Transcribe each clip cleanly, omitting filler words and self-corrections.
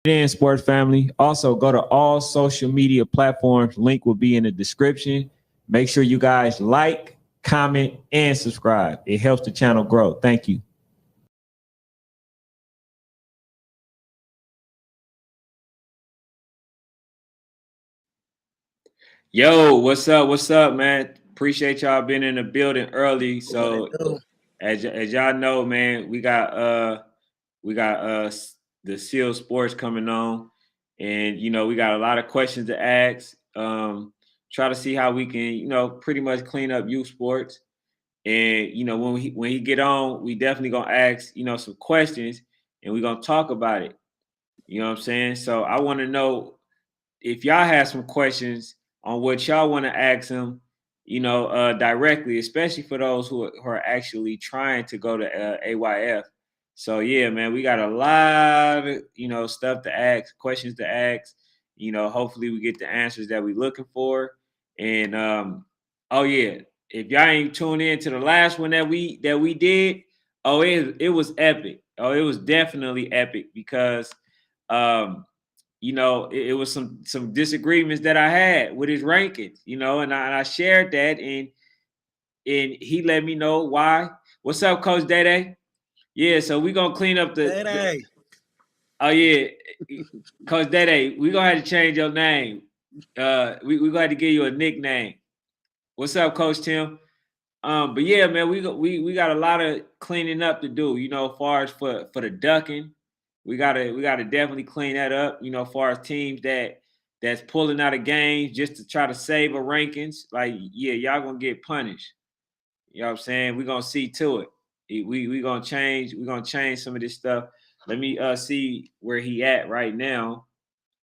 in, sports family. Also, go to all social media platforms. Link will be in the description. Make sure you guys like, comment, and subscribe. It helps the channel grow. Thank you. Yo, what's up? What's up, man? Appreciate y'all being in the building early. So as y'all know, man, we got the Seal Sports coming on, and we got a lot of questions to ask. Try to see how we can pretty much clean up youth sports. And when he get on, we definitely gonna ask some questions, and we're gonna talk about it. You know what I'm saying? So I want to know if y'all have some questions on what y'all want to ask him, directly, especially for those who are actually trying to go to AYF. So yeah, man, we got a lot of stuff to ask, questions to ask. Hopefully we get the answers that we're looking for. And oh yeah, if y'all ain't tuned in to the last one that we did, oh it was epic. Oh, it was definitely epic because it was some disagreements that I had with his rankings, and I shared that, and he let me know why. What's up, Coach Day? Yeah, so we're gonna clean up the oh yeah, Coach Day, we're gonna have to change your name. We're gonna have to give you a nickname. What's up, Coach Tim? But yeah, man, we got a lot of cleaning up to do, as far as for the ducking. We gotta definitely clean that up, as far as teams that's pulling out of games just to try to save a rankings. Like, yeah, y'all gonna get punished. You know what I'm saying? We're gonna see to it. We're gonna change some of this stuff. Let me see where he at right now.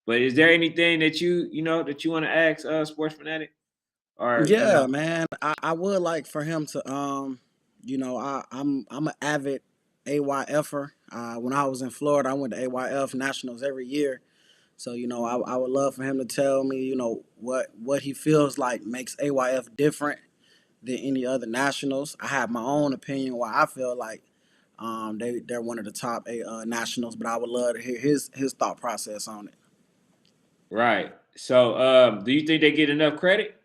But is there anything that you want to ask Sports Fanatic? Or Yeah, man. I would like for him to I'm an avid AYFer. When I was in Florida, I went to AYF nationals every year. So, I would love for him to tell me, what he feels like makes AYF different than any other nationals. I have my own opinion why I feel like they're one of the top nationals, but I would love to hear his thought process on it. right. So do you think they get enough credit?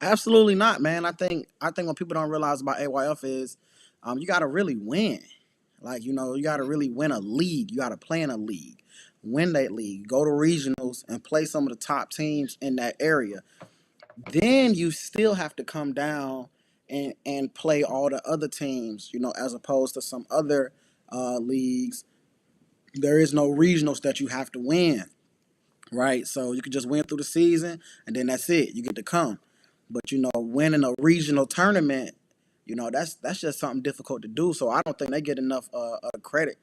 Absolutely not, man. I think what people don't realize about AYF is you got to really win. Like, you got to really win a league. You got to play in a league, win that league, go to regionals, and play some of the top teams in that area. Then you still have to come down and play all the other teams, as opposed to some other leagues. There is no regionals that you have to win, right? So you can just win through the season, and then that's it. You get to come. But winning a regional tournament, that's just something difficult to do. So I don't think they get enough credit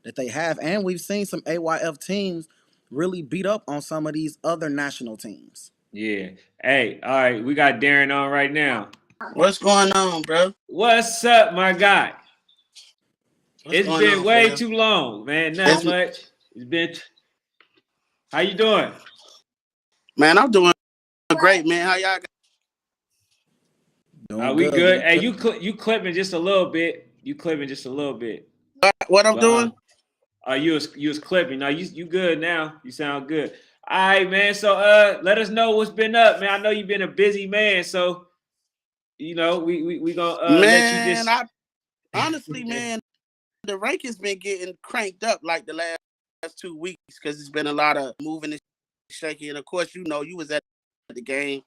that they have. And we've seen some AYF teams really beat up on some of these other national teams. Yeah. Hey, all right, we got Darren on right now. What's going on, bro? What's up, my guy? What's It's going been on, way fam? too long, man. Nothing much. It's been. How you doing? Man, I'm doing great, man. How y'all? Doing We good, good. doing Hey, good. you clipping just a little bit. You clipping just a little bit. What I'm But doing? you was clipping. Now you good now. You sound good. All right, man. So let us know what's been up, man. I know you've been a busy man, so we gonna let you Man, just. I honestly, man, the ranking's been getting cranked up like the last 2 weeks because it's been a lot of moving and shaking. And of course, you was at the game.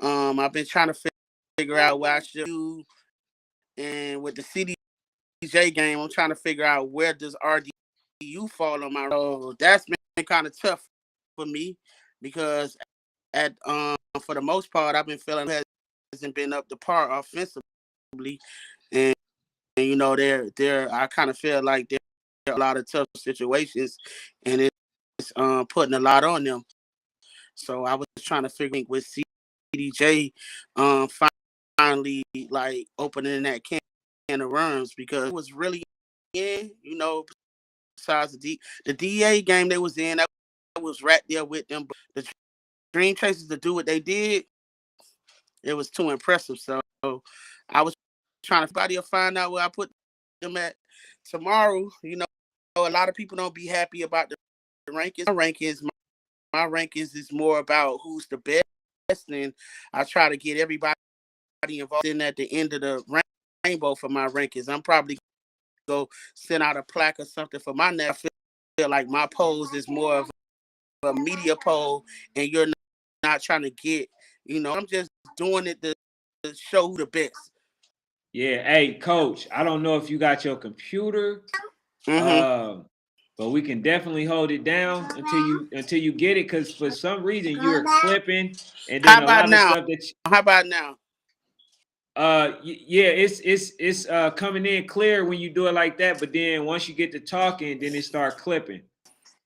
I've been trying to figure out what I should do, and with the CDJ game, I'm trying to figure out where does RDU fall on my. So that's been kind of tough for me because at for the most part, I've been feeling hasn't been up to par offensively, and they're I kind of feel like there are a lot of tough situations, and it's putting a lot on them. So I was trying to figure with CDJ um finally like opening that can of worms because it was really in besides the DA game they was in that was right there with them, but the Dream Chasers to do what they did, it was too impressive. So I was trying to everybody will find out where I put them at tomorrow. A lot of people don't be happy about rankings. My rankings is more about who's the best, and I try to get everybody involved in at the end of the rainbow for my rankings. I'm probably go send out a plaque or something for my next. I feel like my pose is more of a media poll, and you're not trying to get, I'm just doing it to show who the best. Yeah, hey, coach, I don't know if you got your computer, Mm-hmm. but we can definitely hold it down until you get it, because for some reason you're clipping, and How then a about lot of now? stuff that How about now? yeah, it's coming in clear when you do it like that, but then once you get to talking, then it start clipping.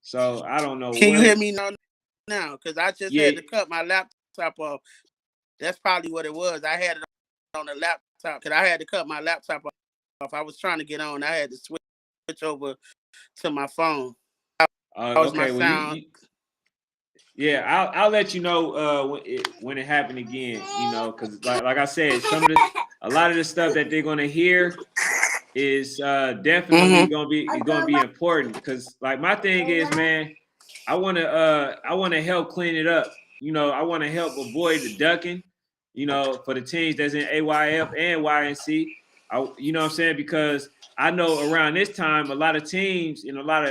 So I don't know Can you hear what. me now? Because I just Yeah, had to cut my laptop off. That's probably what it was. I had it on the laptop because I had to cut my laptop off. I was trying to get on. I had to switch over to my phone. That was my okay. Well, sound. yeah, I'll let you know when it happened again. Because like I said, a lot of the stuff that they're gonna hear is definitely Mm-hmm. gonna be important. Because like my thing is, man, I wanna help clean it up. I want to help avoid the ducking. For the teams that's in AYF and YNC. You know what I'm saying? Because I know around this time, a lot of teams and a lot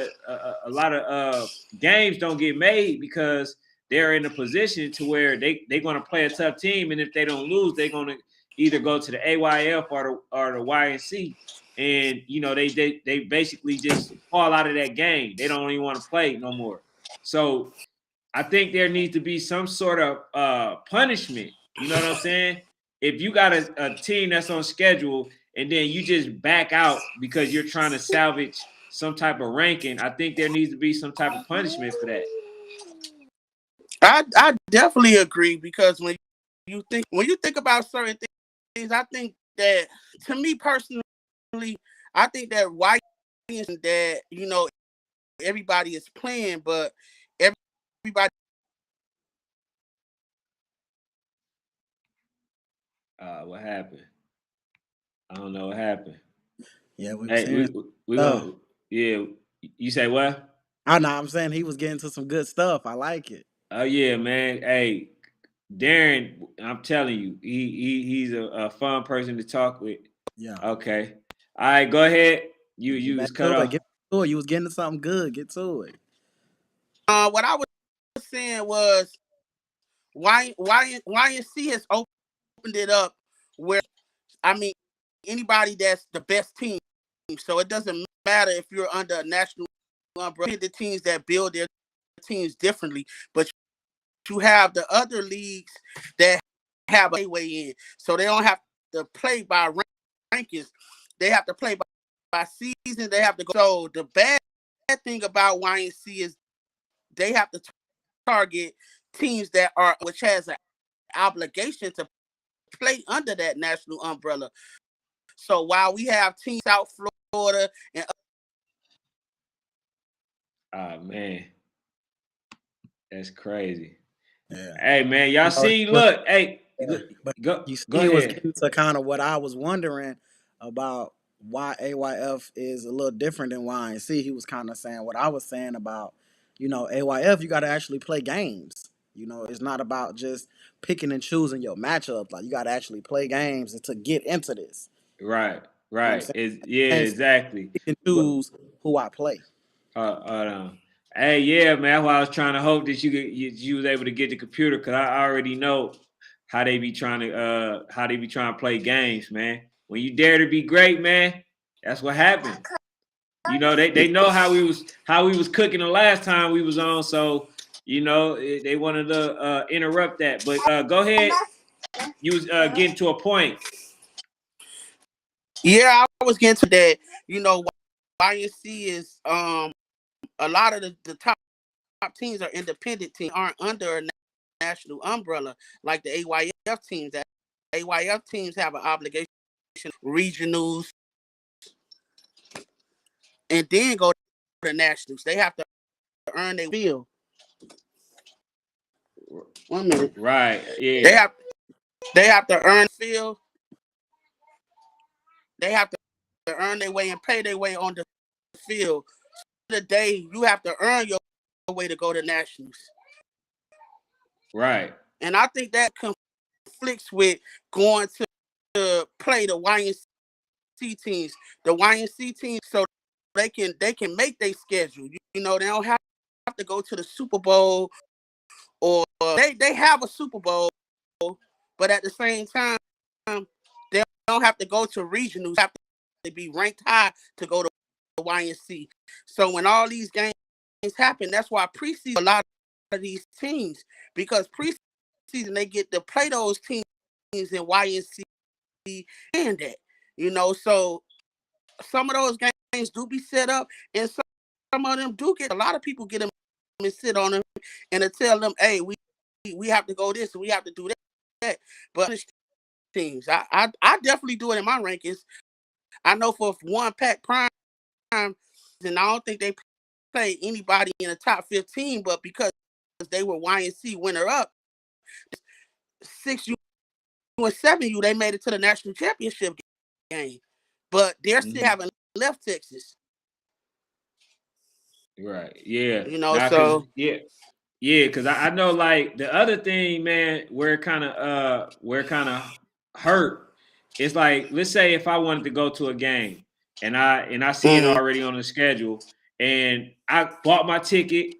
of games don't get made because they're in a position to where they're going to play a tough team, and if they don't lose, they're going to either go to the AYF or the YNC, and they basically just fall out of that game. They don't even want to play no more. So I think there needs to be some sort of punishment. You know what I'm saying? If you got a team that's on schedule and then you just back out because you're trying to salvage some type of ranking, I think there needs to be some type of punishment for that. I definitely agree because when you think about certain things, I think that, to me personally, I think that why is that everybody is playing, but everybody. What happened? I don't know what happened. Yeah, we was Hey, hearing we stuff. gonna yeah. You say what? I know. I'm saying he was getting to some good stuff. I like it. Oh yeah, man. Hey, Darren, I'm telling you, he's a fun person to talk with. Yeah. Okay. All right, go ahead. You Get back was cut to it. off. Get to it. You was getting to something good. Get to it. What I was saying was YNC has opened it up where, I mean, anybody that's the best team. So it doesn't matter if you're under a national umbrella. The teams that build their teams differently, but you have the other leagues that have a way in, so they don't have to play by rankings. They have to play by season. They have to go. So the bad thing about YNC is they have to target teams which has an obligation to play under that national umbrella. So while we have teams South Florida and Ah man, that's crazy. Yeah. Hey man, y'all You know, see? Look, hey, yeah. But go you see, go he was ahead. getting to kind of what I was wondering about why AYF is a little different than YNC. He was kind of saying what I was saying about, AYF, you got to actually play games. It's not about just picking and choosing your matchup. Like, you got to actually play games to get into this. Right, You know what I'm right. saying? Yeah, And exactly. pick and But choose who I play. uh, hey, yeah, man. That's why I was trying to hope that you was able to get the computer, because I already know how they be trying to play games, man. When you dare to be great, man, that's what happened. They know how we was cooking the last time we was on, so they wanted to interrupt that. But go ahead. You was getting to a point. yeah, I was getting to that. YNC is a lot of the top teams are independent teams, aren't under a national umbrella like the AYF teams. That AYF teams have an obligation, regionals, and then go to the nationals. They have to earn their field. 1 minute. Right. They Yeah. have they have to earn field. They have to earn their way and pay their way on the field. The day you have to earn your way to go to nationals. Right. And I think that conflicts with going to play the YNC teams. The YNC teams, so they can make their schedule. You know, they don't have to go to the Super Bowl, or they have a Super Bowl, but at the same time, they don't have to go to regionals. They have to be ranked high to go to the YNC. So when all these games happen, that's why preseason a lot of these teams, because preseason they get to play those teams in YNC and that, you know. So some of those games do be set up, and some of them do get. A lot of people get them and sit on them and to tell them, hey, we have to go this and we have to do that. But teams, I definitely do it in my rankings. I know for one Pac Prime, and I don't think they play anybody in the top 15, but because they were YNC winner up, 6U and 7U, they made it to the national championship game. But they're still haven't left Texas. Right. Yeah. You know, Nah, so because I know like the other thing, man, where it kind of hurt. It's like, let's say if I wanted to go to a game and I see it already on the schedule and I bought my ticket,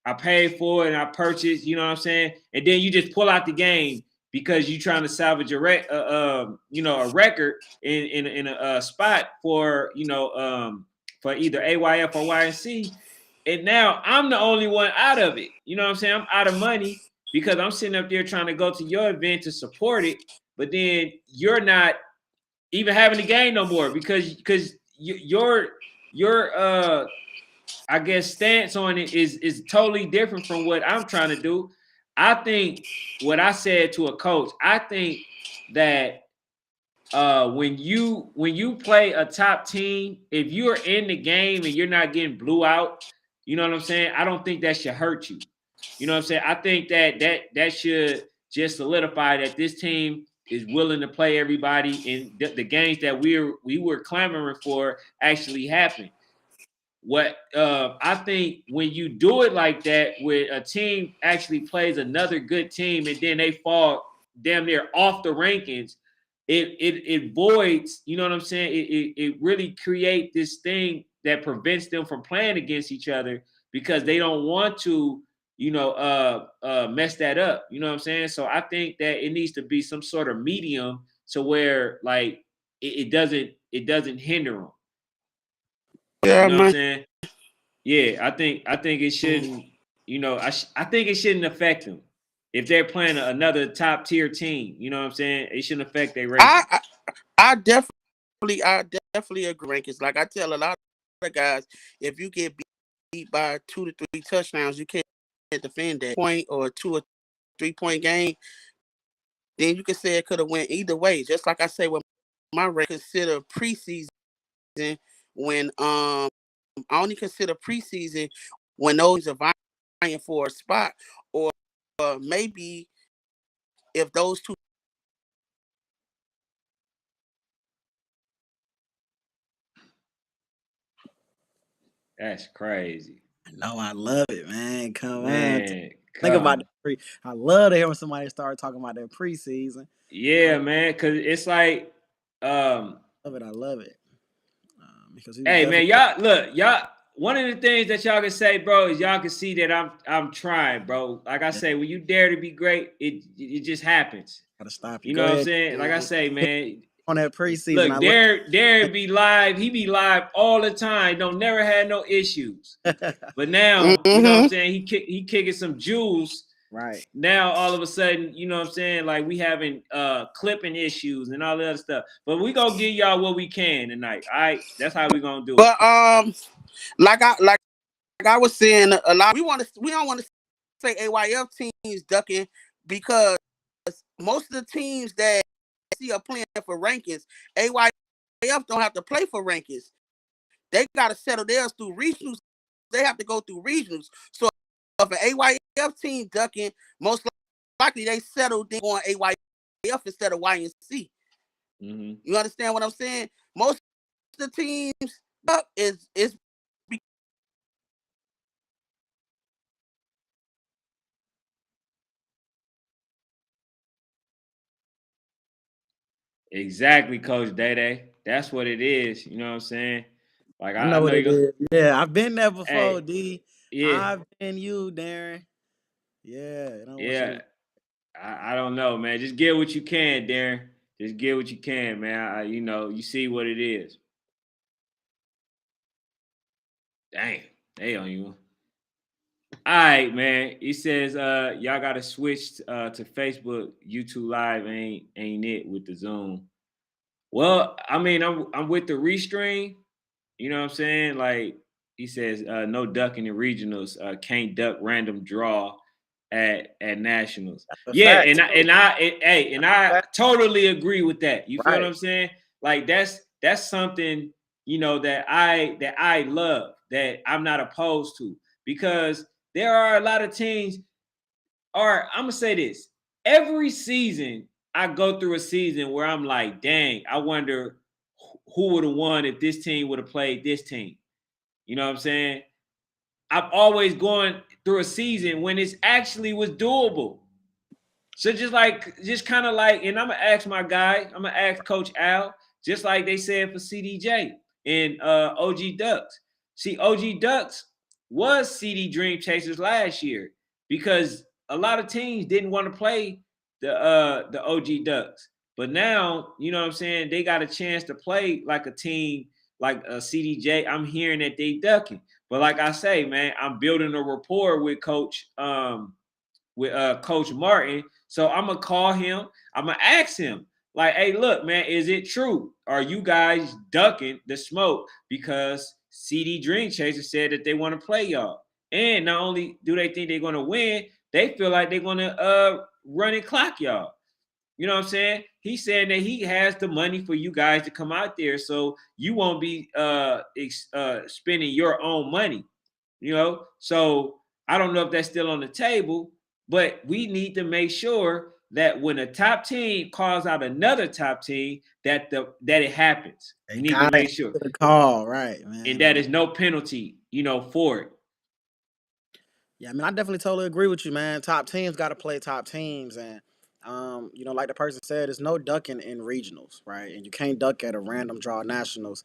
I paid for it and I purchased, you know what I'm saying? And then you just pull out the game because you're trying to salvage a record in a spot for, for either AYF or YNC. And now I'm the only one out of it. You know what I'm saying? I'm out of money because I'm sitting up there trying to go to your event to support it, but then you're not even having the game no more because your I guess stance on it is totally different from what I'm trying to do. I think what I said to a coach, I think that when you play a top team, if you're in the game and you're not getting blew out, you know what I'm saying? I don't think that should hurt you. You know what I'm saying? I think that should just solidify that this team is willing to play everybody, and the games that we were clamoring for actually happened. What I think when you do it like that, where a team actually plays another good team and then they fall damn near off the rankings, it voids, you know what I'm saying? It really create this thing that prevents them from playing against each other because they don't want to, mess that up. You know what I'm saying? So I think that it needs to be some sort of medium to where like it doesn't hinder them. yeah, You know what I'm man. saying? Yeah, I think it shouldn't. I think it shouldn't affect them if they're playing another top tier team. You know what I'm saying? It shouldn't affect their ranking. I definitely agree. Rankings, like I tell a lot of guys, if you get beat by 2 to 3 touchdowns, you can't defend that point or 2 or 3 point game. Then you can say it could have went either way. Just like I say with my rank, consider preseason when I only consider preseason when those are vying for a spot, or maybe if those two. That's crazy. No, I love it, man. Come on. Man, Think about the I love to hear when somebody start talking about their preseason. yeah, man, because it's like, I love it. Because hey, man, y'all. One of the things that y'all can say, bro, is y'all can see that I'm trying, bro. Like I say, when you dare to be great, it just happens. Gotta stop you. You Go know ahead. what I'm saying? Like I say, man. On that preseason, Look, Dare be live. He be live all the time. Don't never had no issues. But now, you know what I'm saying? He kicking some jewels. Right. Now all of a sudden, you know what I'm saying? Like we having clipping issues and all the other stuff. But we gonna give y'all what we can tonight. All right, that's how we gonna do it. But like I was saying, a lot we don't want to say AYF teams ducking because most of the teams that see are playing for rankings, AYF don't have to play for rankings. They got to settle theirs through regionals. They have to go through regionals. So if an AYF team ducking, most likely they settled on AYF instead of YNC. Mm-hmm. You understand what I'm saying? Most of the teams up is Exactly, Coach Day. That's what it is. You know what I'm saying? Like I I know know what it you're gonna. is. Yeah, I've been there before, Hey, D. yeah, I've been you, Darren. Yeah, I don't want you yeah. to. I don't know, man. Just get what you can, Darren. Just get what you can, man. You see what it is. Dang, they on you. All right, man. He says, y'all gotta switch to Facebook. YouTube Live ain't it with the Zoom. Well, I mean, I'm with the restream. You know what I'm saying? Like he says, no ducking in regionals. Can't duck random draw at nationals. That's a Yeah, fact and I too. and I and, hey, and I Fact. totally agree with that. You feel what Right. I'm saying? Like that's something that I love, that I'm not opposed to, because there are a lot of teams. All right, I'm gonna say this. Every season, I go through a season where I'm like, dang, I wonder who would have won if this team would have played this team. You know what I'm saying? I'm always going through a season when it's actually was doable. So just kind of like, and I'm gonna ask my guy, I'm gonna ask Coach Al, just like they said for CDJ and OG Ducks. See, OG Ducks was CD Dream Chasers last year because a lot of teams didn't want to play the OG Ducks. But now, you know what I'm saying, they got a chance to play like a team like a CDJ. I'm hearing that they ducking. But like I say, man, I'm building a rapport with Coach Martin. So I'm gonna call him. I'm gonna ask him, like, hey, look, man, is it true? Are you guys ducking the smoke because CD Dream Chaser said that they want to play y'all? And not only do they think they're gonna win, they feel like they're gonna run and clock y'all. You know what I'm saying? He's saying that he has the money for you guys to come out there, so you won't be spending your own money. So I don't know if that's still on the table, but we need to make sure that when a top team calls out another top team, that it happens. They We need to gotta make answer sure, the call, right, and man. that is no penalty, for it. Yeah, I mean, I definitely totally agree with you, man. Top teams got to play top teams, and like the person said, there's no ducking in regionals, right? And you can't duck at a random draw nationals,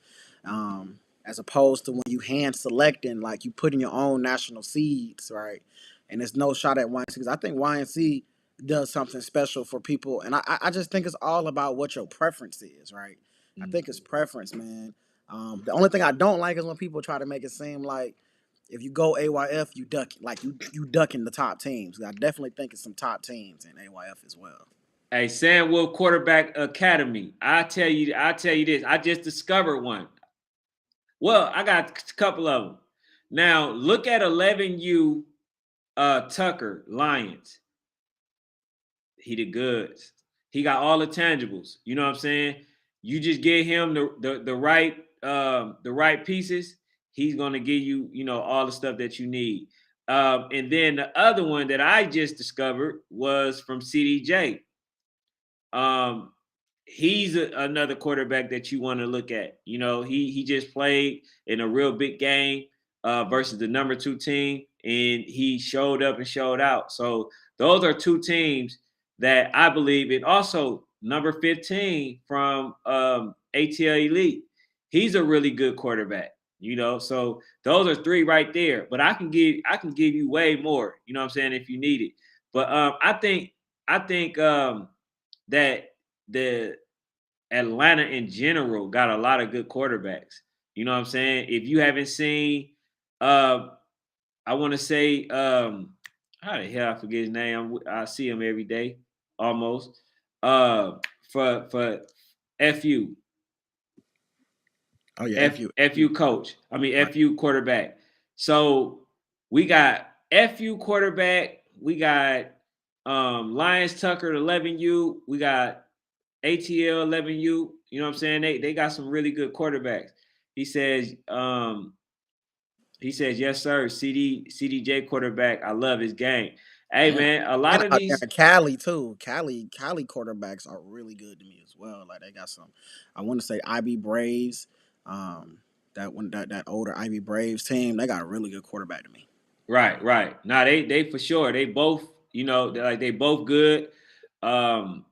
as opposed to when you hand selecting, like you put in your own national seeds, right? And there's no shot at YNC because I think YNC does something special for people, and I just think it's all about what your preference is, right? I think it's preference, man. The only thing I don't like is when people try to make it seem like if you go AYF, you duck like you ducking the top teams. I definitely think it's some top teams in AYF as well. Hey, Sandwell Quarterback Academy. I tell you this. I just discovered one. Well, I got a couple of them. Now look at 11U Tucker Lions. He the goods. He got all the tangibles. You know what I'm saying? You just get him the right pieces. He's gonna give you all the stuff that you need. And then the other one that I just discovered was from CDJ. Um, he's another quarterback that you want to look at. He just played in a real big game versus the number 2 team, and he showed up and showed out. So those are 2 teams that I believe in. Also, number 15 from ATL Elite, he's a really good quarterback. So those are 3 right there. But I can give you way more. You know what I'm saying, if you need it. But I think that the Atlanta in general got a lot of good quarterbacks. You know what I'm saying? If you haven't seen, uh, I want to say, how the hell I forget his name? I see him every day, almost. For FU, Oh yeah, F FU. FU coach. I mean Right. FU quarterback. So we got FU quarterback. We got Lions Tucker 11U. We got ATL 11U. You know what I'm saying? They got some really good quarterbacks. He says, yes, sir. CDJ quarterback. I love his game. Hey Yeah. man, a lot And of out there these in Cali too. Cali quarterbacks are really good to me as well. Like they got some. I want to say IB Braves. That older IB Braves team, they got a really good quarterback to me. right. Now they for sure. They both, they both good. Um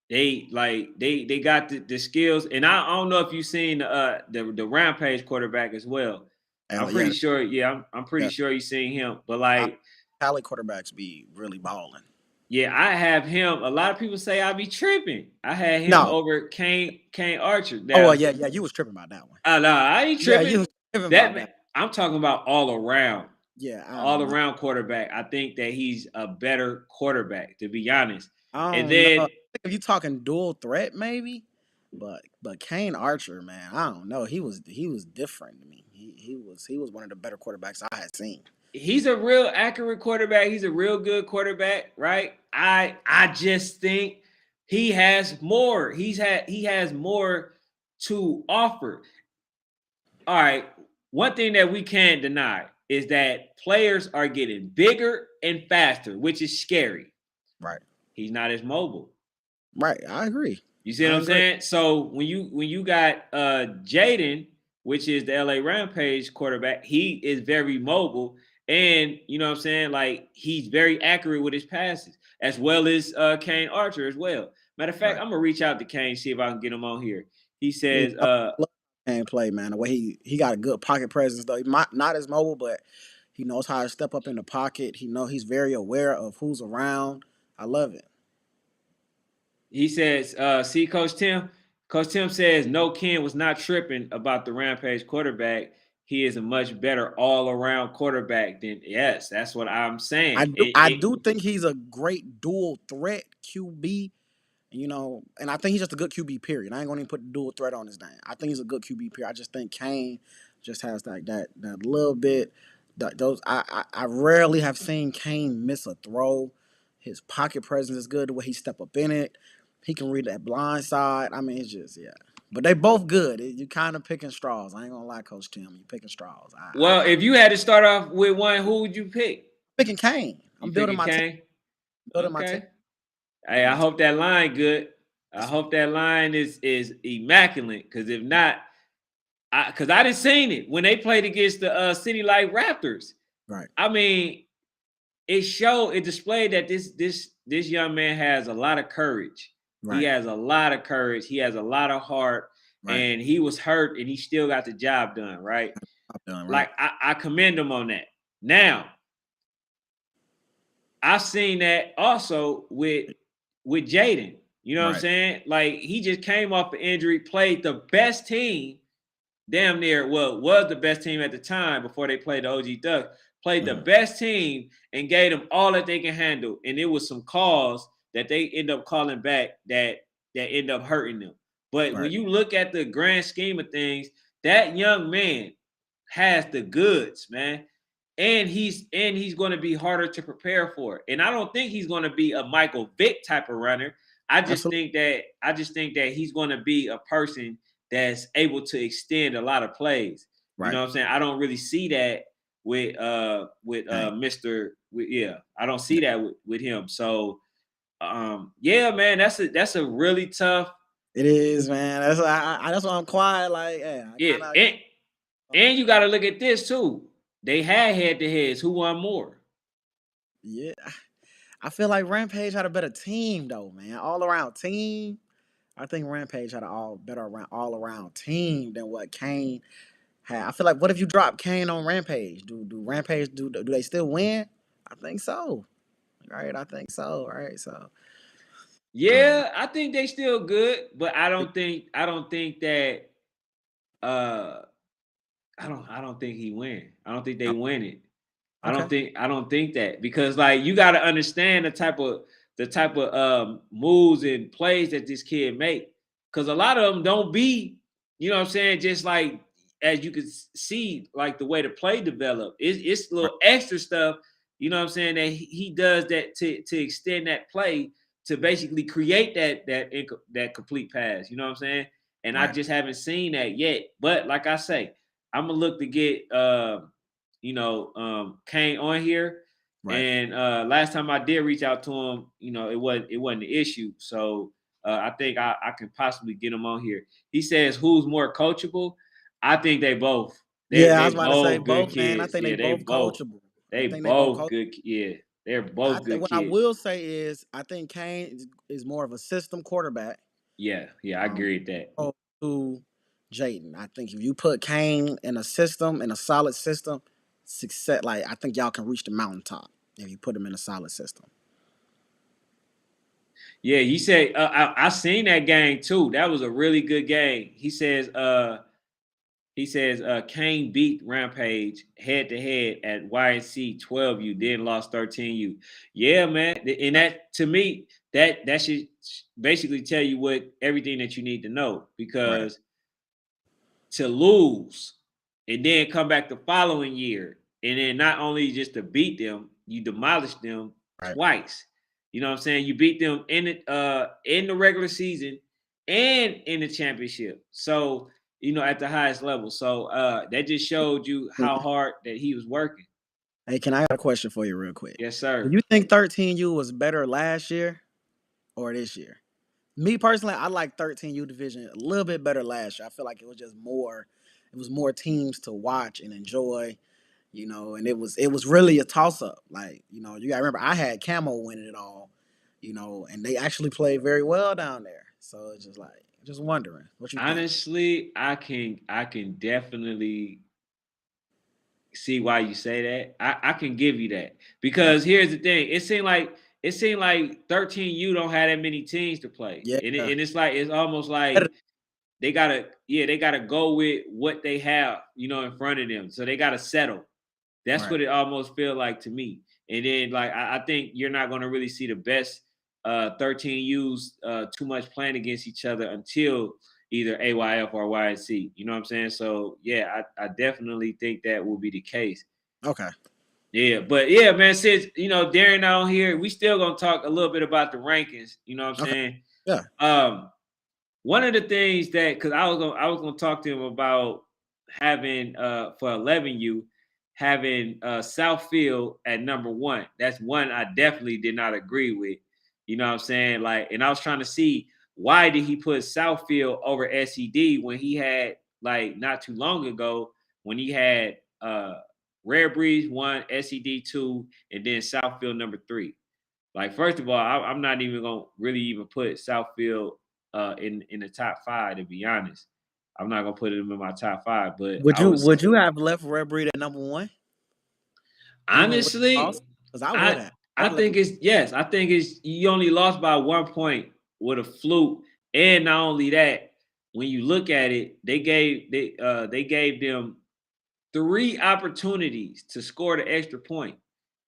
they got the skills, and I don't know if you've seen the Rampage quarterback as well. I'm pretty Yeah, sure. Yeah, I'm pretty yeah. sure you've seen him. But I, like, Cali quarterbacks be really balling. yeah, I have him. A lot of people say I be tripping. I had him No. over Kane Archer. Oh, well, Now, yeah. You was tripping about that one. no, I ain't Yeah, you tripping. was tripping That about man, that. I'm talking about all around. Yeah, I All don't know. around quarterback. I think that he's a better quarterback, to be honest. I And don't know. I then think if you talking dual threat, maybe, but Kane Archer, man, I don't know. He was different to me. He was one of the better quarterbacks I had seen. he's a real accurate quarterback. He's a real good quarterback, right? I just think he has more. He has more to offer. All right. One thing that we can't deny is that players are getting bigger and faster, which is scary. Right. He's not as mobile. Right. I agree. You see what I I'm agree. saying? So when you got Jaden, which is the LA Rampage quarterback, he is very mobile, and you know what I'm saying, like he's very accurate with his passes, as well as Kane Archer as well. Matter of fact, Right. I'm gonna reach out to Kane, see if I can get him on here. He Yeah, says, love Kane play, man. The way he got a good pocket presence though. He might not as mobile, but he knows how to step up in the pocket. He's very aware of who's around. I love it. he says, see, Coach Tim. Coach Tim says no, Ken was not tripping about the Rampage quarterback. He is a much better all-around quarterback than yes, that's what I'm saying. I do think he's a great dual threat QB. And I think he's just a good QB. Period. I ain't gonna even put the dual threat on his name. I think he's a good QB. Period. I just think Kane just has that little bit. Those I rarely have seen Kane miss a throw. His pocket presence is good. The way he step up in it, he can read that blind side. I mean, it's just yeah. But they both good. You kind of picking straws. I ain't gonna lie, Coach Tim. You picking straws. Well, if you had to start off with one, who would you pick? Picking Kane. You I'm building picking my team. Kane? Building my team. Okay. Hey, I My team. hope that line good. I hope that line is immaculate. Because if not, because I didn't seen it when they played against the City Light Raptors. Right. I mean, it displayed that this young man has a lot of courage. He Right. has a lot of courage. He has a lot of heart, Right. and he was hurt, and he still got the job done. Right. I'm done. Right. Like I commend him on that. Now, I've seen that also with Jaden. You know what I'm Right. saying? Like he just came off an injury, played the best team, damn near, well, was the best team at the time before they played the OG Ducks, played the best team and gave them all that they can handle. And it was some calls that they end up calling back that end up hurting them. But when Right. you look at the grand scheme of things, that young man has the goods, man. And he's going to be harder to prepare for. And I don't think he's going to be a Michael Vick type of runner. Absolutely. I just think that he's going to be a person that's able to extend a lot of plays. You Right. know what I'm saying? I don't really see that with Hey. Mr. Yeah, I don't see that with him. So yeah, man, that's a really tough. It is, man. That's why I'm quiet. Like, yeah, I Yeah, kind of. and you got to look at this too. They had head to heads. Who won more? Yeah, I feel like Rampage had a better team though, man. All around team. I think Rampage had all around team than what Kane had. I feel like what if you drop Kane on Rampage? Do Rampage do they still win? I think so. Right, I think so. Right, so. Um, Yeah, I think they still good, but I don't think that uh I don't think he win. I don't think they win it. okay. I don't think that because like you got to understand the type of moves and plays that this kid make because a lot of them don't be, you know what I'm saying, just like as you can see like the way the play develop. It's Right, little extra stuff, you know what I'm saying, that he does that to extend that play to basically create that complete pass, you know what I'm saying? And I right, just haven't seen that yet. But like I say, I'm gonna look to get Kane on here. right. And last time I did reach out to him, you know, it wasn't the issue. So I think I can possibly get him on here. He says, "Who's more coachable?" I think they both. Yeah, I They was about to say both good both, man. I kids. think they Yeah, both coachable. I they think they both both coach. good. Yeah, They're both good What I kids. will say is, I think Kane is more of a system quarterback. Yeah, I agree with that. To Jaden, I think if you put Kane in a system, in a solid system, success. Like I think y'all can reach the mountaintop if you put him in a solid system. Yeah, he said I seen that game too. That was a really good game. He says Kane beat Rampage head to head at YNC 12U, then lost 13U. Yeah, man. And that to me, that should basically tell you what everything that you need to know, Right. because to lose and then come back the following year and then not only just to beat them, you demolished them Right. twice. You know what I'm saying? You beat them in the regular season and in the championship. So, at the highest level. So that just showed you how hard that he was working. Hey, can I got a question for you real quick? Yes, Do sir. you think 13U was better last year or this year? Me personally, I like 13U division a little bit better last year. I feel like it was just more, it was more teams to watch and enjoy, and it was really a toss up. Like, you gotta remember I had Camo winning it all, and they actually played very well down there. So it's just like just wondering what you think. Honestly, I can definitely see why you say that. I can give you that, because here's the thing. It seemed like 13U don't have that many teams to play. Yeah, And it's almost like they gotta go with what they have, in front of them. So they gotta settle. That's right. what it almost feel like to me. And then like I think you're not gonna really see the best 13Us too much playing against each other until either AYF or YNC. You know what I'm saying? So yeah, I definitely think that will be the case. Okay. Yeah, but yeah, man, since Darren not on here, we still gonna talk a little bit about the rankings. You know what I'm Okay. saying? Yeah. One of the things that, because I was gonna talk to him about having for 11U having Southfield at number one. That's one I definitely did not agree with. You know what I'm saying? Like, and I was trying to see why did he put Southfield over SED when he had, like, not too long ago, when he had Rare Breeze one, SED two, and then Southfield number three. Like, first of all, I'm not even gonna really even put Southfield in the top five, to be honest. I'm not gonna put him in my top five, but Would I you was would you have left Red Breed at number one, even with the honestly, loss? Because I would I have. I I would have left. think it's yes, I think it's you only lost by 1 point with a fluke, and not only that, when you look at it, they gave them three opportunities to score the extra point.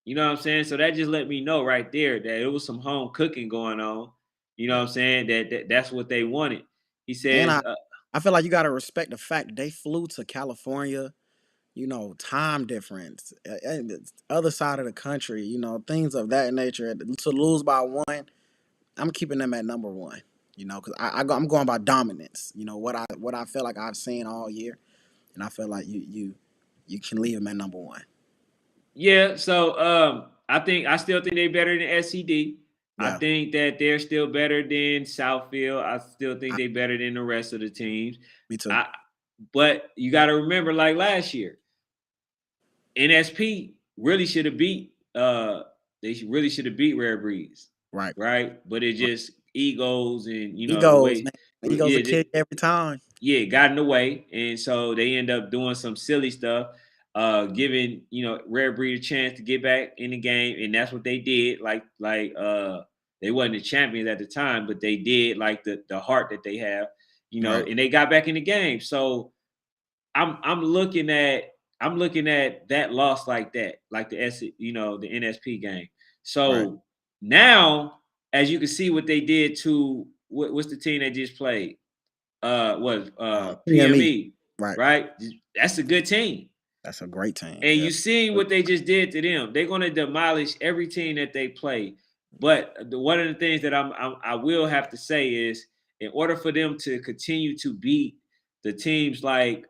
You know what I'm saying? So that just let me know right there that it was some home cooking going on. You know what I'm saying? That's what they wanted. He And says, I feel like you got to respect the fact they flew to California, time difference, and the other side of the country, things of that nature. To lose by one, I'm keeping them at number one, because I'm going by dominance, what I feel like I've seen all year. And I feel like you can leave them at number one. yeah. So I still think they're better than SCD. I Yeah, think that they're still better than Southfield. I still think I, they're better than the rest of the teams. me too. I But you got to remember, like last year, NSP really should have beat really should have beat Rare Breeze, Right. right? But it Right. just egos and the Egos, way, man. Egos a yeah, kick every time. yeah, got in the way, and so they end up doing some silly stuff, giving Rare Breed a chance to get back in the game, and that's what they did. They wasn't the champions at the time, but they did, like, the heart that they have, Right. and they got back in the game. So I'm looking at that loss like that, like the NSP game. Right. So now, as you can see, what they did to what's the team that just played? Was PME. PME, Right. right? That's a good team. That's a great team. And Yeah. you seen what they just did to them. They're going to demolish every team that they play. But one of the things that I will have to say is, in order for them to continue to beat the teams like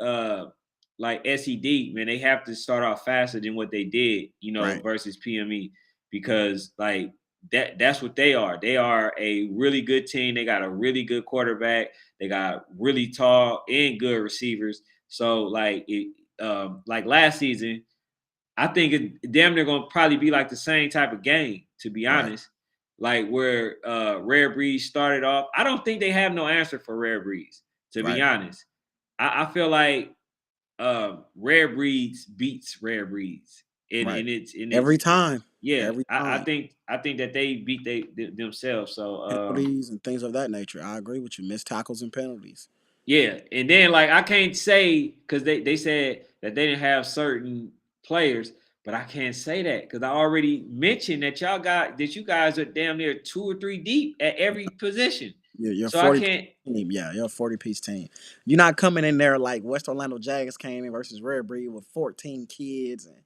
SED, man, they have to start off faster than what they did, Right. versus PME, because like that's what they are. They are a really good team. They got a really good quarterback. They got really tall and good receivers. So like last season, I think it damn near gonna probably be like the same type of game, to be Right. honest. Like where Rare Breeds started off. I don't think they have no answer for Rare Breeds, to be Right. honest. I feel like Rare Breeds beats Rare Breeds. And Right. and it's Every time. yeah, Every I time. think that they beat themselves. So Penalties and things of that nature. I agree with you. Missed tackles and penalties. yeah, and then like I can't say because they said that they didn't have certain players, but I can't say that because I already mentioned that you guys are damn near 2 or 3 deep at every position. You're So I 40 can't. team. Yeah, you're a 40-piece team. You're not coming in there like West Orlando Jags came in versus Rare Breed with 14 kids, and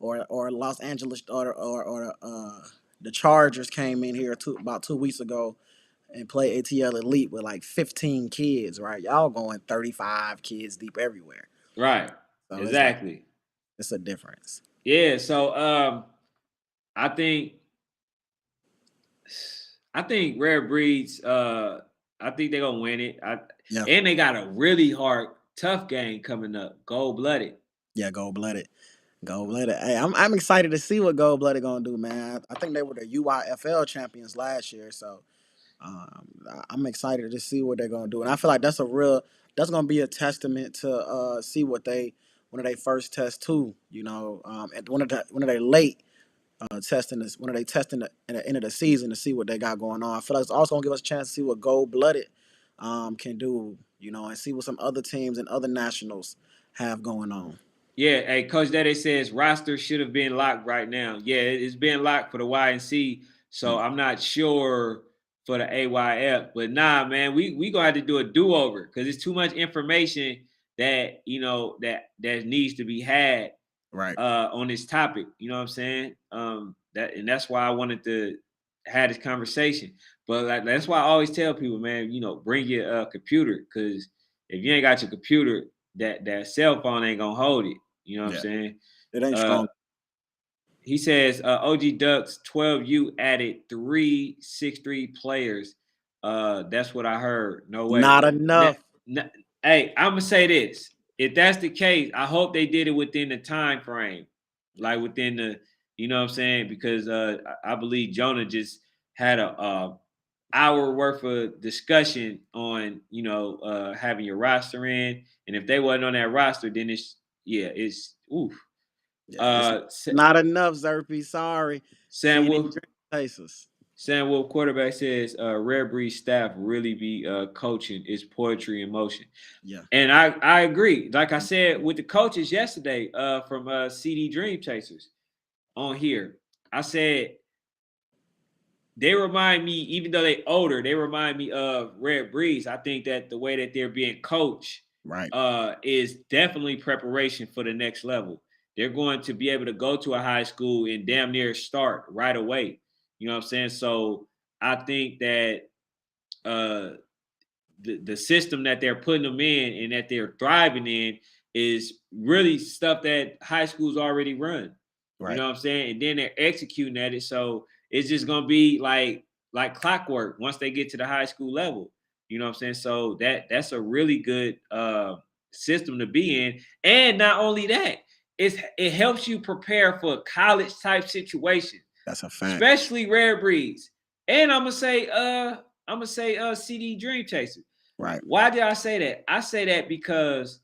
or Los Angeles or the Chargers came in here about 2 weeks ago and played ATL Elite with like 15 kids. Right, y'all going 35 kids deep everywhere. Right. So it's like Exactly. it's a difference. Yeah. So I think I think Rare Breeds. I think they're gonna win it. Yeah, And they got a really hard, tough game coming up. Gold blooded. yeah, gold blooded. Gold blooded. Hey, I'm excited to see what gold blooded gonna do, man. I think they were the UIFL champions last year, so I'm excited to see what they're gonna do. And I feel like that's gonna be a testament to see what they one of they first test too. At one of they late testing this when are they testing in the end of the season to see what they got going on. I feel like it's also gonna give us a chance to see what gold blooded can do. And see what some other teams and other nationals have going on. Yeah, hey, Coach Daddy says roster should have been locked right now. Yeah, it's been locked for the YNC, so Mm. I'm not sure for the AYF. But nah, man, we gonna have to do a do over because it's too much information that that needs to be had Right. on this topic. You know what I'm saying? That's why I wanted to have this conversation. But like that's why I always tell people, man, bring your computer because if you ain't got your computer, that cell phone ain't gonna hold it. You know what I'm Yeah. saying? It ain't Uh, strong. he says OG Ducks 12U added 363 players. That's what I heard. No way. Not Now, enough. hey, I'm gonna say this. If that's the case, I hope they did it within the time frame, Yeah. like within the, you know what I'm saying? Because I believe Jonah just had a hour worth of discussion on having your roster in, and if they wasn't on that roster, then it's oof. Yeah. It's Uh, not enough, Zerpy. Sorry. Sam CD Wolf, Dream Chasers. Sam Wolf quarterback says Rare Breed staff really be coaching. It's poetry in motion. Yeah. And I agree. Like I said with the coaches yesterday from CD Dream Chasers on here, I said they remind me, even though they older, they remind me of Red Breeze. I think that the way that they're being coached Right. is definitely preparation for the next level. They're going to be able to go to a high school and damn near start right away. You know what I'm saying? So I think that uh, the system that they're putting them in and that they're thriving in is really stuff that high schools already run. You Right. know what I'm saying? And then they're executing at it. So it's just gonna be like clockwork once they get to the high school level. You know what I'm saying? So that's a really good system to be in. And not only that, it helps you prepare for a college type situation, That's a fact. especially rare breeds. And I'm gonna say CD Dream Chaser. Right. Why did I say that? I say that because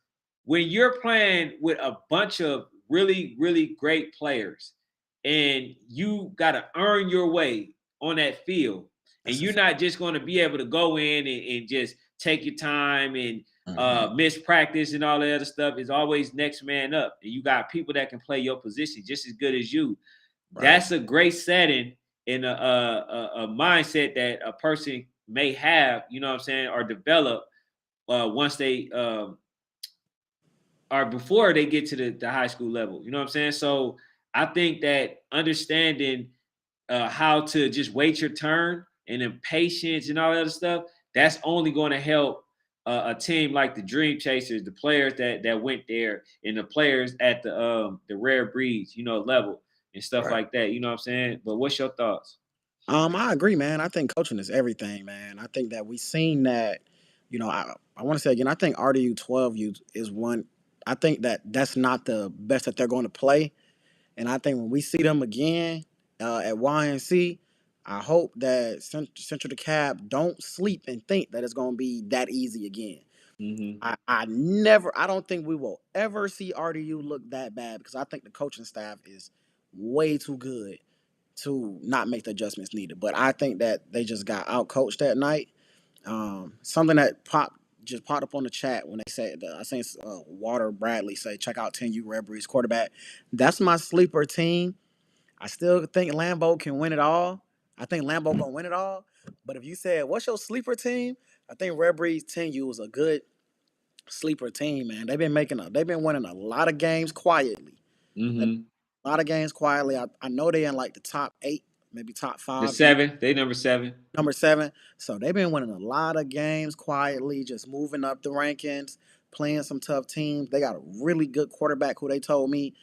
when you're playing with a bunch of really, really great players and you got to earn your way on that field, and That's a you're fact. not just going to be able to go in and just take your time and Mm-hmm. miss practice and all that other stuff. It's always next man up. And you got people that can play your position just as good as you. Right. That's a great setting in a mindset that a person may have, you know what I'm saying, or develop once they or before they get to the high school level. You know what I'm saying? So I think that understanding how to just wait your turn and then patience and all that other stuff, that's only going to help a team like the Dream Chasers, the players that went there, and the players at the rare breeds, level and stuff Right. like that. You know what I'm saying? But what's your thoughts? I agree, man. I think coaching is everything, man. I think that we seen that, I want to say again, I think RDU 12U is one. I think that that's not the best that they're going to play. And I think when we see them again at YNC, I hope that Central DeKalb don't sleep and think that it's going to be that easy again. Mm-hmm. I don't think we will ever see RDU look that bad because I think the coaching staff is way too good to not make the adjustments needed. But I think that they just got out coached that night. Something that popped up on the chat when they said, I think Water Bradley say, check out 10U Red Breeze quarterback. That's my sleeper team. I still think Lambeau can win it all. I think Lambeau gonna win it all. But if you said, what's your sleeper team? I think Red Breeze 10U is a good sleeper team, man. They've been winning a lot of games quietly. Mm-hmm. A lot of games quietly. I know they in like the top 8, maybe top The 5. seven, they number 7. Number 7. So they've been winning a lot of games quietly, just moving up the rankings, playing some tough teams. They got a really good quarterback who they told me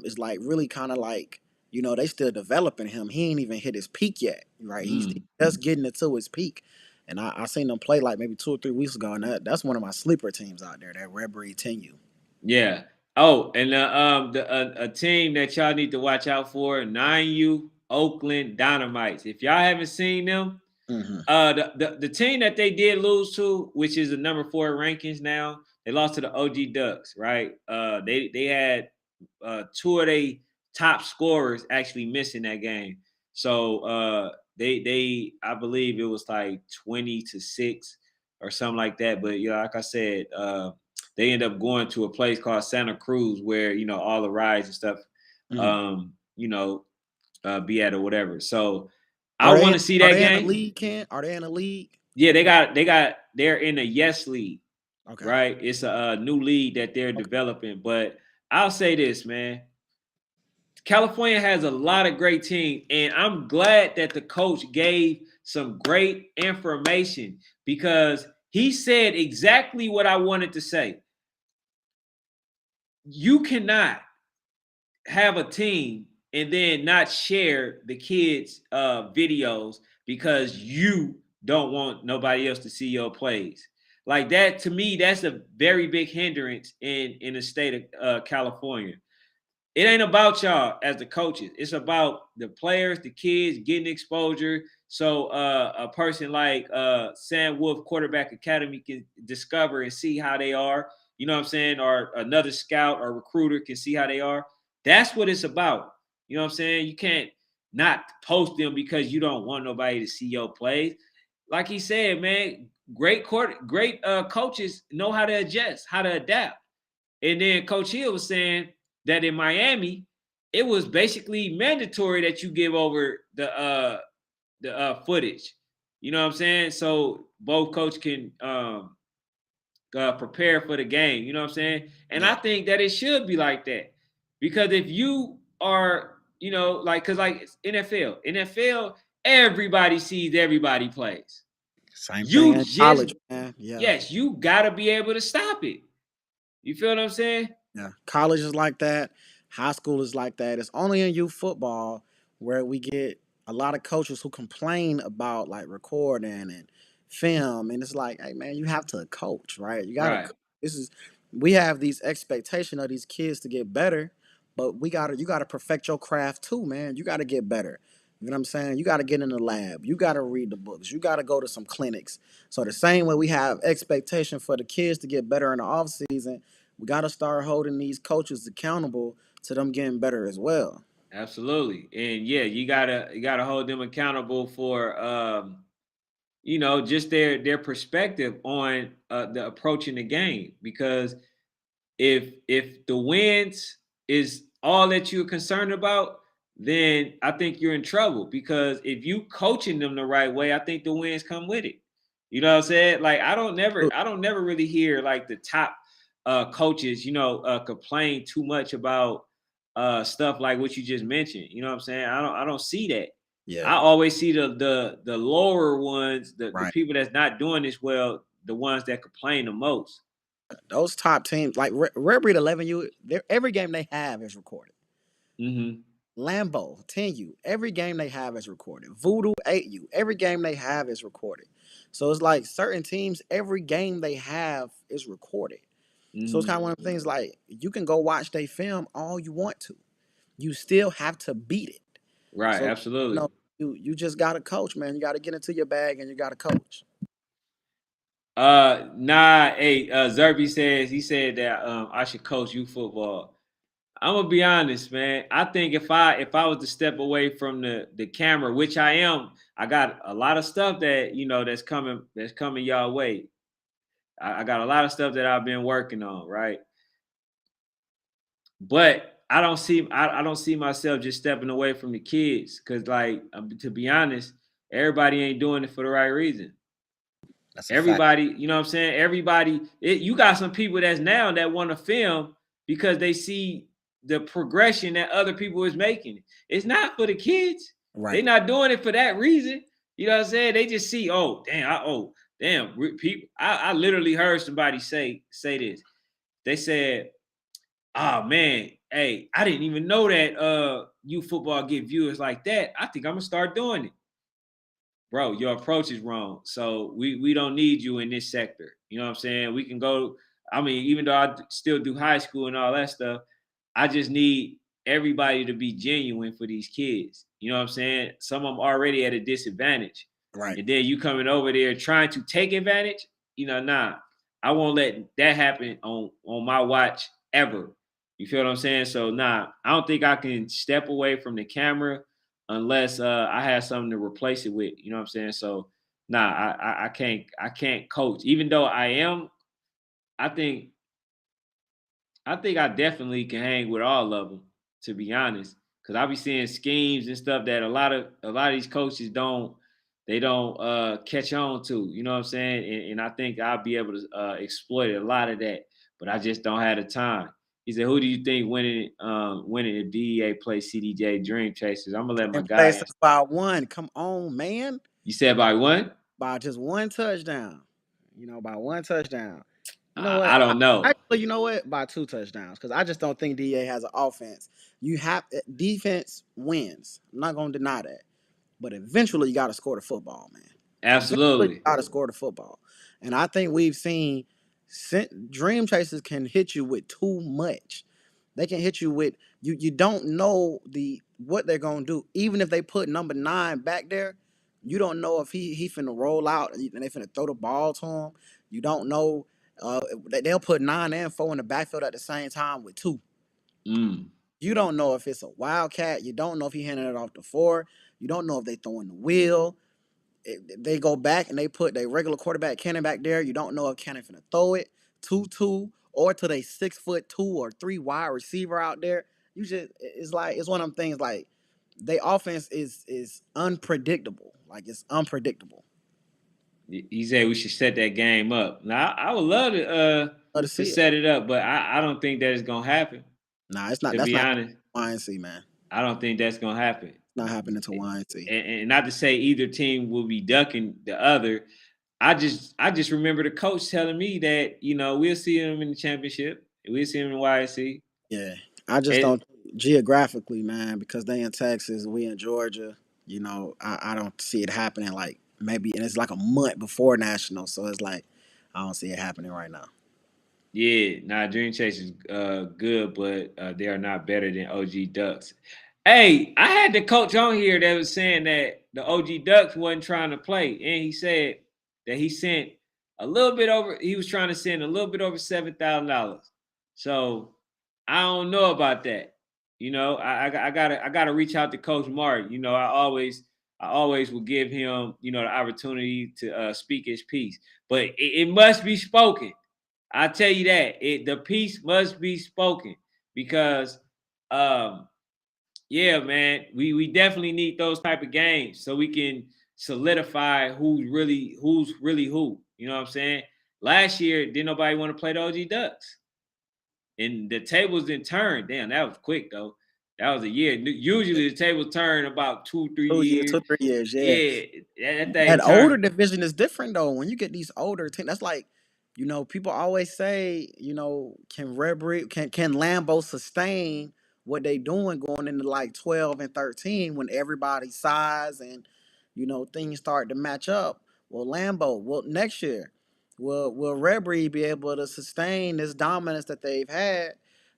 is like really kind of like, they still developing him. He ain't even hit his peak yet, right? He's Mm. just getting it to his peak. And I seen them play like maybe 2 or 3 weeks ago, and that's one of my sleeper teams out there, that Red Breed 10U. Yeah. Oh, and a team that y'all need to watch out for, 9U Oakland Dynamites. If y'all haven't seen them, Mm-hmm. The team that they did lose to, which is the number 4 rankings now, they lost to the OG Ducks, right? They had 2 of their top scorers actually missing that game. So they I believe it was like 20-6 or something like that. But like I said, they end up going to a place called Santa Cruz where all the rides and stuff Mm-hmm. be at or whatever. So I Are they want in, to see are that they in the game. league, Ken? Are they in the league? Yeah, they're in the Yes League, Okay. right? It's a new league that they're Okay. developing. But I'll say this, man. California has a lot of great teams, and I'm glad that the coach gave some great information because he said exactly what I wanted to say. You cannot have a team and then not share the kids' videos because you don't want nobody else to see your plays. Like that, to me, that's a very big hindrance in the state of California. It ain't about y'all as the coaches. It's about the players, the kids getting exposure. So a person like Sam Wolf Quarterback Academy can discover and see how they are. You know what I'm saying? Or another scout or recruiter can see how they are. That's what it's about. You know what I'm saying? You can't not post them because you don't want nobody to see your plays. Like he said, man, great coaches know how to adjust, how to adapt. And then Coach Hill was saying that in Miami, it was basically mandatory that you give over the footage. You know what I'm saying? So both coach can prepare for the game. You know what I'm saying? And I Yeah. think that it should be like that because if you are, because like NFL, everybody sees everybody plays. Same thing You in just college, man. Yeah. yes, you gotta be able to stop it. You feel what I'm saying? Yeah, college is like that. High school is like that. It's only in youth football where we get a lot of coaches who complain about like recording and film, and it's like, hey man, you have to coach, right? You gotta. Right. This is we have these expectation of these kids to get better, but you gotta perfect your craft too, man. You gotta get better. You know what I'm saying? You gotta get in the lab. You gotta read the books. You gotta go to some clinics. So the same way we have expectation for the kids to get better in the off season, we got to start holding these coaches accountable to them getting better as well. Absolutely. And yeah, you gotta hold them accountable for just their perspective on the approaching the game. Because if the wins is all that you're concerned about, then I think you're in trouble. Because if you coaching them the right way, I think the wins come with it. You know what I'm saying? Like I don't never really hear like the top coaches, complain too much about stuff like what you just mentioned. You know what I'm saying? I don't see that. I Yeah, always see the lower ones, the right. people that's not doing this well, the ones that complain the most. Those top teams, like Red Breed 11U, every game they have is recorded. Mm-hmm. Lambeau 10U, every game they have is recorded. Voodoo 8U, every game they have is recorded. So it's like certain teams, every game they have is recorded. So it's kind Mm-hmm. of one of the things like you can go watch their film all you want to. you still have to beat it. Right, So absolutely. you just got to coach, man. You got to get into your bag and you got to coach. Zerby says he said that I should coach youth football. I'm gonna be honest, man. I think if I was to step away from the camera, which I am, I got a lot of stuff that that's coming y'all way. I got a lot of stuff that I've been working on, right? But I don't see myself just stepping away from the kids because, like, to be honest, everybody ain't doing it for the right reason. That's a fact. Everybody, you know what I'm saying? You got some people that's now that want to film because they see the progression that other people is making. It's not for the kids. They're Right. not doing it for that reason. You know what I'm saying? They just see, oh, damn, people. I literally heard somebody say this. They said, oh man, hey, I didn't even know that youth football get viewers like that. I think I'm gonna start doing it. Bro, your approach is wrong. So we don't need you in this sector. You know what I'm saying? We can go. I mean, even though I still do high school and all that stuff, I just need everybody to be genuine for these kids. You know what I'm saying? Some of them already at a disadvantage. Right. And then you coming over there trying to take advantage, nah. I won't let that happen on my watch ever. You feel what I'm saying? So nah, I don't think I can step away from the camera unless I have something to replace it with. You know what I'm saying? So nah, I can't coach. Even though I think I definitely can hang with all of them, to be honest, because I be seeing schemes and stuff that a lot of these coaches don't catch on to. You know what I'm saying? And I think I'll be able to exploit a lot of that, but I just don't have the time. He said, "Who do you think winning if DEA play CDJ Dream Chasers?" I'm gonna let my And guy places answer. by one. Come on, man. You said by one? By just one touchdown. By one touchdown. You know I what? don't know. Actually, you know what? By two touchdowns, because I just don't think DA has an offense. Defense wins. I'm not gonna deny that, but eventually you got to score the football, man. Eventually you Absolutely. got to score the football, and I think we've seen Dream Chasers can hit you with too much. They can hit you with you. You don't know what they're gonna do. Even if they put number 9 back there, you don't know if he finna roll out and they finna throw the ball to him. You don't know. They'll put 9 and 4 in the backfield at the same time with 2. Mm. You don't know if it's a wildcat. You don't know if he handed it off to 4. You don't know if they throwing the wheel. They go back and they put their regular quarterback Cannon back there. You don't know if Cannon finna throw it 2-2 or to they 6'2" or 3 wide receiver out there. It's one of them things like their offense is unpredictable. Like it's unpredictable. He said we should set that game up. Now I would love to Love to to see it. set it up, but I don't think that is gonna happen. Nah, it's not. To That's be not honest, YNC, man. I don't think that's gonna happen. It's not happening to YNC. And not to say either team will be ducking the other. I just remember the coach telling me that we'll see him in the championship. We'll see him in YSC. Yeah, I just And don't geographically, man, because they in Texas, we in Georgia. I don't see it happening. Like maybe, and it's like a month before national, so it's like I don't see it happening right now. yeah, nah, Dream Chase is good, but they are not better than OG Ducks. Hey, I had the coach on here that was saying that the OG Ducks wasn't trying to play, and he said that he sent a little bit over. He was trying to send a little bit over $7,000. So I don't know about that. I gotta reach out to Coach Mark. I always will give him the opportunity to speak his piece, but it must be spoken. I tell you that the piece must be spoken because, um, yeah, man, we definitely need those type of games so we can solidify who's really who. You know what I'm saying? Last year, didn't nobody want to play the OG Ducks, and the tables didn't turn. Damn, that was quick though. That was a year. Usually the tables turn about 2 3 2 years, years. 2 3 years, yeah. Yeah, that thing That older turned. division is different though. When you get these older teams, that's like, people always say, can can Lambeau sustain what they doing going into like 12 and 13 when everybody's size and things start to match up. Well, next year, will Redbury be able to sustain this dominance that they've had?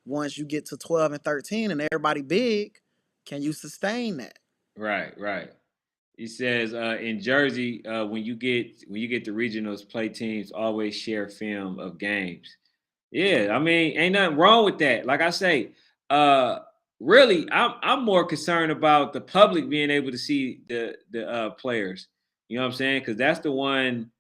once you get to 12 and 13 and everybody big, can you sustain that? Right, right. He says in Jersey, when you get the regionals, play teams always share film of games. Yeah, I mean, ain't nothing wrong with that. Like I say, uh, really, I'm more concerned about the public being able to see the players. You know what I'm saying? Because that's the one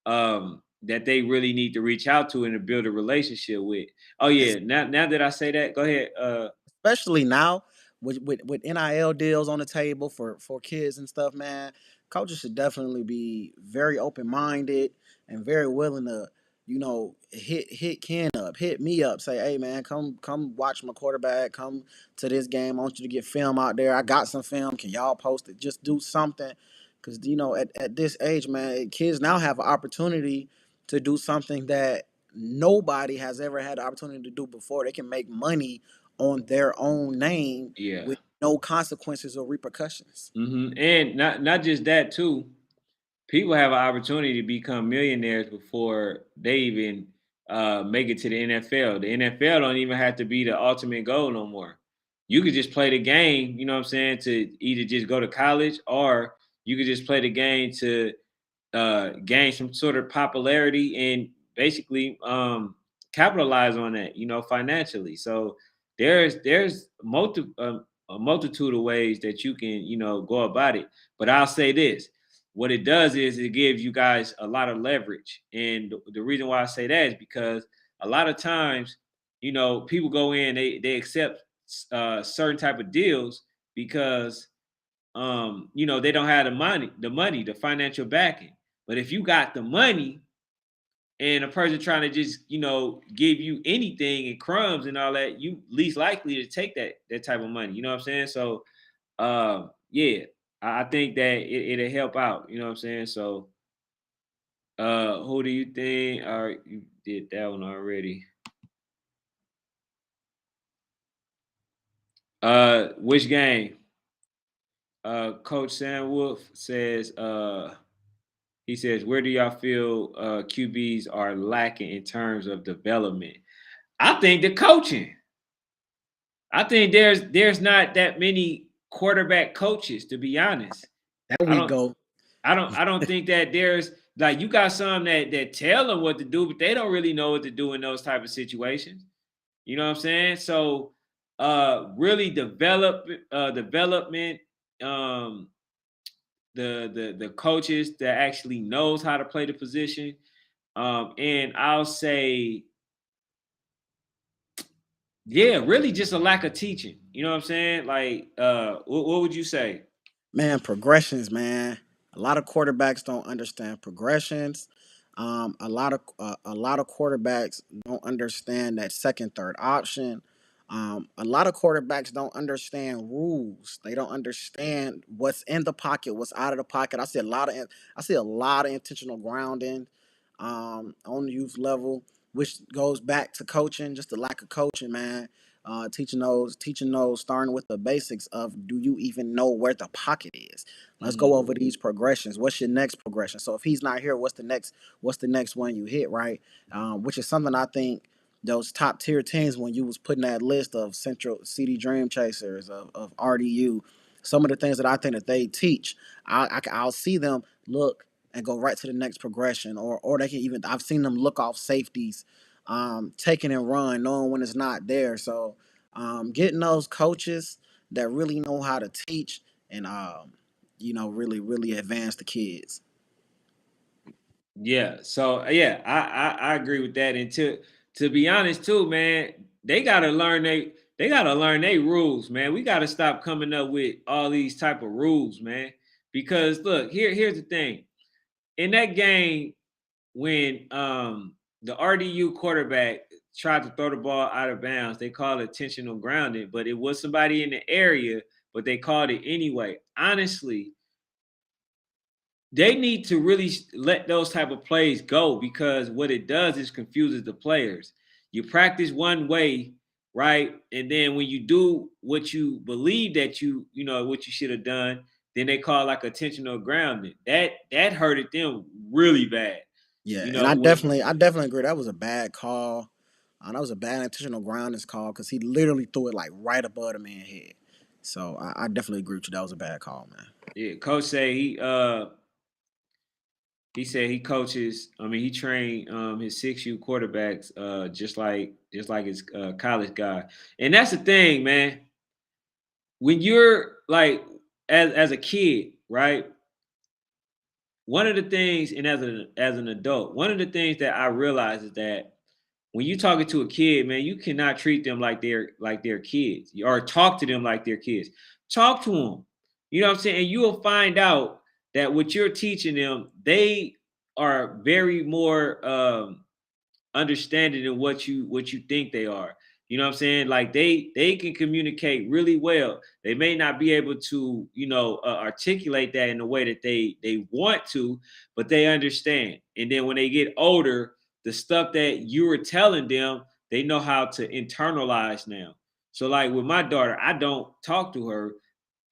that they really need to reach out to and to build a relationship with. Oh yeah, now that I say that, go ahead. Especially now with NIL deals on the table for kids and stuff, man. Coaches should definitely be very open minded and very willing to, hit Ken up, hit me up, say, hey man, come watch my quarterback, come to this game. I want you to get film out there. I got some film. Can y'all post it? Just do something. Cause at this age, man, kids now have an opportunity to do something that nobody has ever had the opportunity to do before. They can make money on their own name Yeah. with no consequences or repercussions. And not just that too. People have an opportunity to become millionaires before they even make it to the NFL. The NFL don't even have to be the ultimate goal no more. You could just play the game, you know what I'm saying, to either just go to college or you could just play the game to gain some sort of popularity and basically capitalize on that, financially. So there's a multitude of ways that you can, go about it. But I'll say this: what it does is it gives you guys a lot of leverage, and the reason why I say that is because a lot of times, people go in, they accept certain type of deals because they don't have the financial backing. But if you got the money and a person trying to just, give you anything and crumbs and all that, you least likely to take that type of money. You know what I'm saying? So yeah, I think that it'll help out, you know what I'm saying? So who do you think? All right, you did that one already. Which game? Coach Sam Wolf says he says, where do y'all feel QBs are lacking in terms of development? I think the coaching. I think there's not that many quarterback coaches, to be honest. There I we don't go. I don't think that there's like you got some that tell them what to do, but they don't really know what to do in those type of situations. You know what I'm saying? So really development, um, the coaches that actually knows how to play the position. And I'll say, yeah, really just a lack of teaching. You know what I'm saying? Like, what would you say? Man, progressions, man. A lot of quarterbacks don't understand progressions. A lot of quarterbacks don't understand that second, third option. A lot of quarterbacks don't understand rules. They don't understand what's in the pocket, what's out of the pocket. I see a lot of intentional grounding on the youth level, which goes back to coaching, just the lack of coaching, man. Teaching those, starting with the basics of, do you even know where the pocket is? Let's go over these progressions. What's your next progression? So if he's not here, what's the next one you hit, right? Which is something I think those top tier teams, when you was putting that list of Central CD Dream Chasers of RDU, some of the things that I think that they teach, I'll see them look and go right to the next progression, or they can even, I've seen them look off safeties, taking and run, knowing when it's not there. So getting those coaches that really know how to teach and really really advance the kids. Yeah. So yeah, I agree with that. And to be honest too, man, they gotta learn their rules, man. We gotta stop coming up with all these type of rules, man. Because look, here's the thing. In that game, when the RDU quarterback tried to throw the ball out of bounds, they called it intentional grounding, but it was somebody in the area, but they called it anyway. Honestly, they need to really let those type of plays go because what it does is confuses the players. You practice one way, right? And then when you do what you believe that what you should have done, then they call like intentional grounding. That hurted them really bad. Yeah, You and know, I with definitely I definitely agree that was a bad call. That was a bad intentional grounding call because he literally threw it like right above the man's head. So I definitely agree with you. That was a bad call, man. Yeah, coach say he said he coaches. I mean, he trained his 6U quarterbacks just like his college guy, and that's the thing, man. When you're like as a kid, right? One of the things, and as an adult, one of the things that I realize is that when you talking to a kid, man, you cannot treat them like they're kids or talk to them like they're kids. Talk to them. You know what I'm saying? And you will find out that what you're teaching them, they are very more understanding than what you think they are. You know what I'm saying? Like they can communicate really well. They may not be able to, articulate that in the way that they want to, but they understand. And then when they get older, the stuff that you were telling them, they know how to internalize now. So like with my daughter, I don't talk to her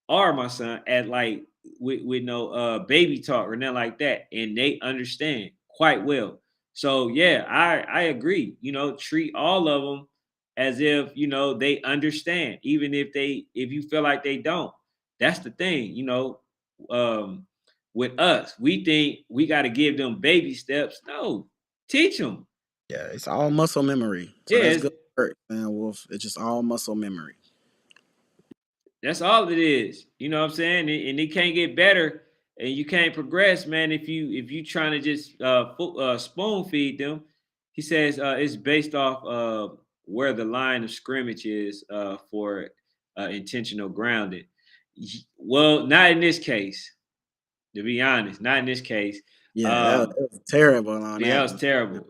or my son at like with no baby talk or nothing like that, and they understand quite well. So yeah, I agree. Treat all of them as if they understand, even if you feel like they don't. That's the thing. Um, with us, we think we got to give them baby steps. No, teach them. Yeah, it's all muscle memory. So Yeah, that's good work, man, Wolf. It's just all muscle memory. that's all it is. You know what I'm saying? And it can't get better and you can't progress, man, if you trying to just spoon feed them. He says it's based off where the line of scrimmage is for intentional grounding. Well, not in this case, to be honest, not in this case. Yeah, Um, that was terrible on yeah, that that was one. terrible.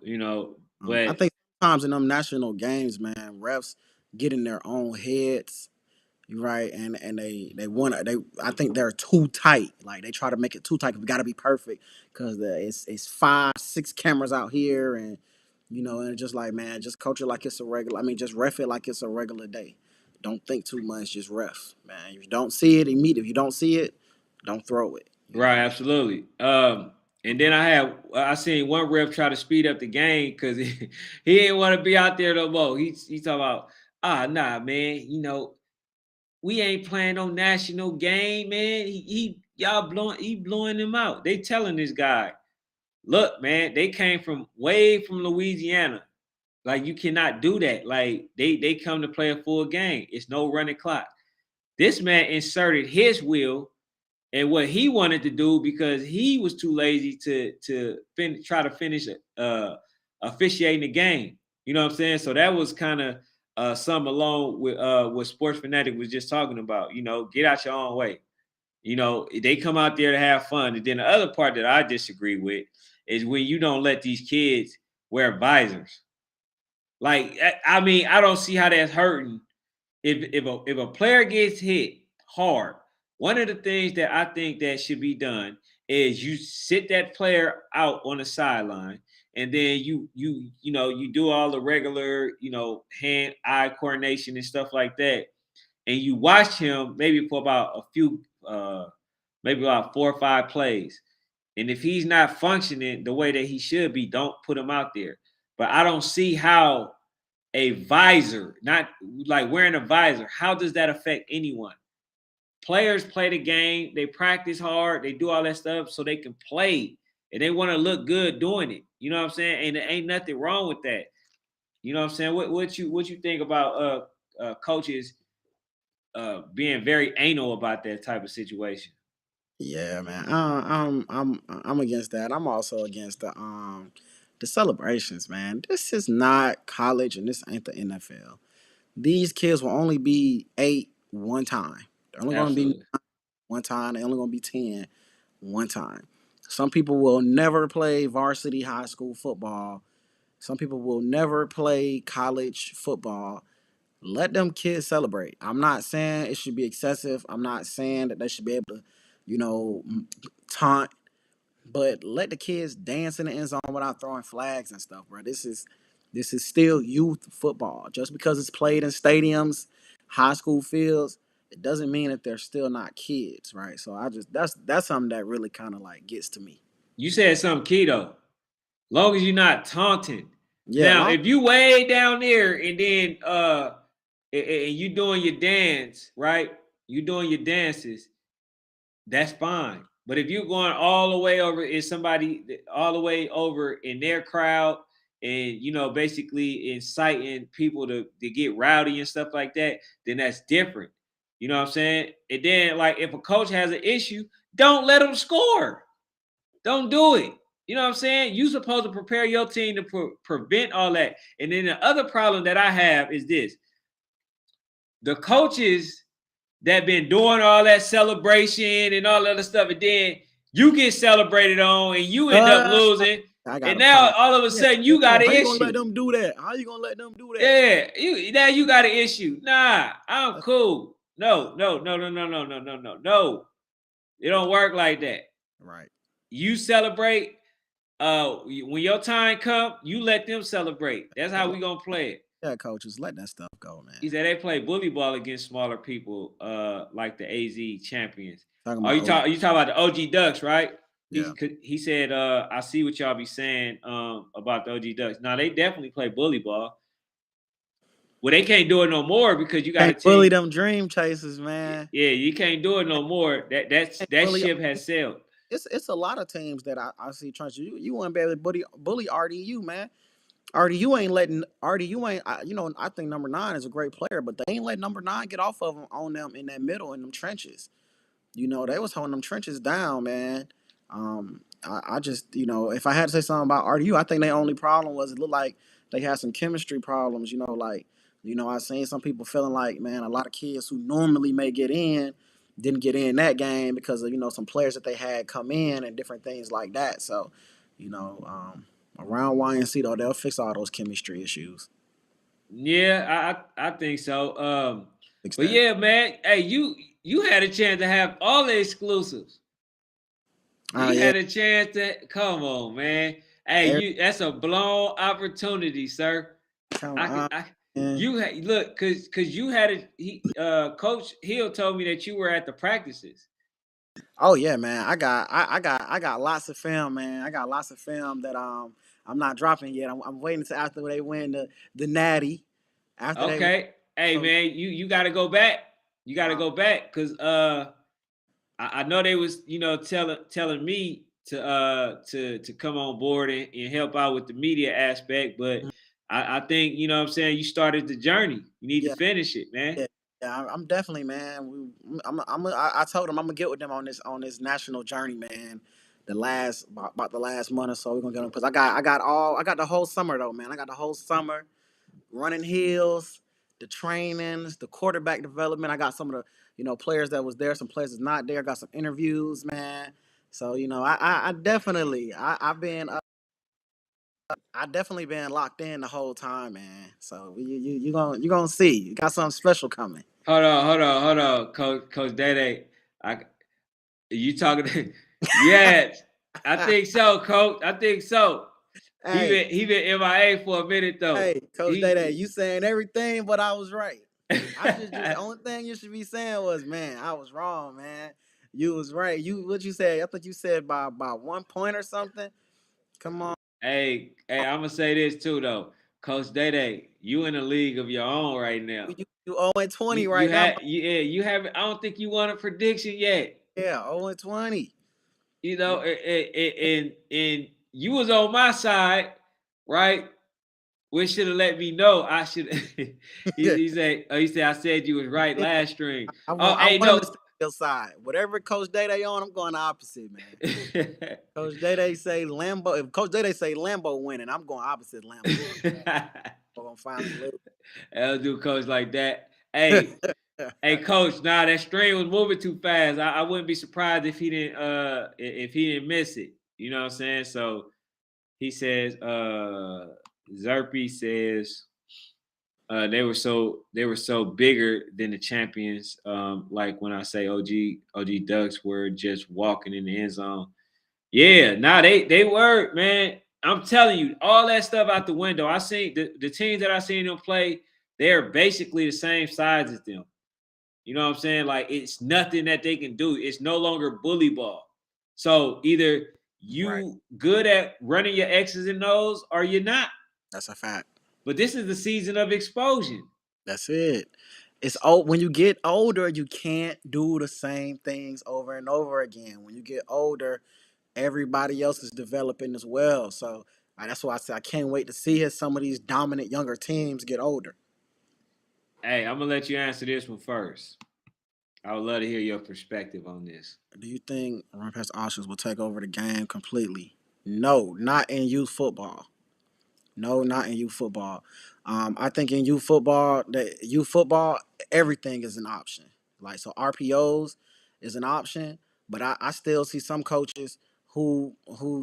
I But think sometimes in them national games, man, refs get in their own heads, right? And they want to. They I think they're too tight. Like they try to make it too tight. We got to be perfect because it's 5, 6 cameras out here, and and it's just like, man, just coach it like it's a regular. I mean, just ref it like it's a regular day. Don't think too much. Just ref, man. If you don't see it, immediately. If you don't see it, don't throw it. right, absolutely. And then I seen one ref try to speed up the game because he didn't want to be out there no more. He talking about nah man, we ain't playing no national game, man. He blowing them out. They telling this guy, look, man, they came from way from Louisiana. Like you cannot do that. Like they come to play a full game. It's no running clock. This man inserted his will and what he wanted to do because he was too lazy to try to finish officiating the game. You know what I'm saying? So that was kind of some along with what Sports Fanatic was just talking about. Get out your own way. They come out there to have fun. And then the other part that I disagree with is when you don't let these kids wear visors. Like, I mean, I don't see how that's hurting if a player gets hit hard, one of the things that I think that should be done is you sit that player out on the sideline, and then you do all the regular hand eye coordination and stuff like that, and you watch him maybe for about a few maybe about 4 or 5 plays, and if he's not functioning the way that he should be, don't put him out there. But I don't see how a visor, not like wearing a visor, how does that affect anyone? Players play the game, they practice hard, they do all that stuff so they can play and they want to look good doing it. You know what I'm saying? And there ain't nothing wrong with that. You know what I'm saying? What you think about coaches being very anal about that type of situation? Yeah, man. I'm against that. I'm also against the celebrations, man. This is not college, and this ain't the NFL. These kids will only be 8 one time. They're only going to be Absolutely. 1 time. They're only going to be 10 one time. Some people will never play varsity high school football. Some people will never play college football. Let them kids celebrate. I'm not saying it should be excessive. I'm not saying that they should be able to, taunt, but let the kids dance in the end zone without throwing flags and stuff, bro. This is still youth football. Just because it's played in stadiums, high school fields, it doesn't mean that they're still not kids, right? So that's something that really kind of like gets to me. You said something key though. Long as you're not taunting. Yeah, Now, if you way down there and then and you doing your dance, right? You doing your dances, that's fine. But if you're going all the way over in somebody all the way over in their crowd and basically inciting people to get rowdy and stuff like that, then that's different. You know what I'm saying? And then like if a coach has an issue, don't let them score. Don't do it. You know what I'm saying? You're supposed to prepare your team to prevent all that. And then the other problem that I have is this. The coaches that been doing all that celebration and all that other stuff, and then you get celebrated on and you end up losing. I got And a now problem. all of a sudden you got an How you gonna let issue. them do that? How you gonna let them do that? Yeah, now you got an issue. Nah, I'm cool. No. It don't work like that. Right. You celebrate. When your time come, you let them celebrate. That's how we gonna play it. Yeah, coaches, let that stuff go, man. He said they play bully ball against smaller people, like the AZ champions. Talking Are about you talking about the OG Ducks, right? Yeah. He said, I see what y'all be saying about the OG Ducks. Now they definitely play bully ball. Well, they can't do it no more because you got to bully them dream chasers, man. Yeah, you can't do it no more. That ship has sailed. It's a lot of teams that I see trying to you wouldn't be able to bully RDU, man. RDU ain't letting RDU ain't I think number 9 is a great player, but they ain't letting number 9 get off of them on them in that middle in them trenches. They was holding them trenches down, man. I just, if I had to say something about RDU, I think their only problem was it looked like they had some chemistry problems, I seen some people feeling like, man, a lot of kids who normally may get in didn't get in that game because of, some players that they had come in and different things like that. So, around YNC though, they'll fix all those chemistry issues. Yeah, I think so. Fix But that. yeah, man, hey, you had a chance to have all the exclusives. You had a chance to come on, man. Hey, that's a blown opportunity, sir. You had look, cause you had Coach Hill told me that you were at the practices. Oh yeah, man. I got lots of film, man. I got lots of film that I'm not dropping yet. I'm waiting until after they win the Natty. After they win. Hey man, you got to go back. You got to go back because I know they was telling me to come on board and help out with the media aspect, but I think what I'm saying, you started the journey. You need to finish it, man. Yeah, I'm definitely, man. I told them I'm gonna get with them on this national journey, man. About the last month or so, we're gonna get them because I got the whole summer though, man. I got the whole summer running hills, the trainings, the quarterback development. I got some of the players that was there, some players that's not there. I got some interviews, man. So I definitely I definitely been locked in the whole time, man. So you gonna see. You got something special coming. Hold on, Coach Dede. You talking? Yes, I think so, Coach. I think so. Hey, He been MIA for a minute though. hey, Coach Dede, you saying everything, but I was right. The only thing you should be saying was, man, I was wrong, man. You was right. What you said? I thought you said by 1 point or something. Come on. Hey, I'm gonna say this too though, Coach Dede, you in a league of your own right now. You 0-20 right now. You haven't. I don't think you won a prediction yet. Yeah, 0-20. And you was on my side, right? Which should have let me know. I should. he said I said you was right last stream. I want to your side. Whatever Coach Dede on, I'm going opposite, man. Coach Dede say Lambo. If Coach Dede say Lambo winning, I'm going opposite Lambo. I'm gonna finally lose. I'll do Coach like that. Hey, hey, Coach. Nah, that stream was moving too fast. I wouldn't be surprised if he didn't miss it. You know what I'm saying? So he says, Zerpy says they were so bigger than the champions. Like when I say OG Ducks were just walking in the end zone. Yeah, they were, man. I'm telling you, all that stuff out the window. I seen the teams that I seen them play, they're basically the same size as them. You know what I'm saying? Like it's nothing that they can do. It's no longer bully ball. So either you good at running your X's and O's or you're not. That's a fact. But this is the season of explosion. That's it. It's when you get older, you can't do the same things over and over again. When you get older, everybody else is developing as well. So that's why I say I can't wait to see as some of these dominant younger teams get older. Hey, I'm gonna let you answer this one first. I would love to hear your perspective on this. Do you think run pass options will take over the game completely? No, not in youth football. No, not in youth football. I think in youth football, everything is an option. Like so, RPOs is an option, but I still see some coaches who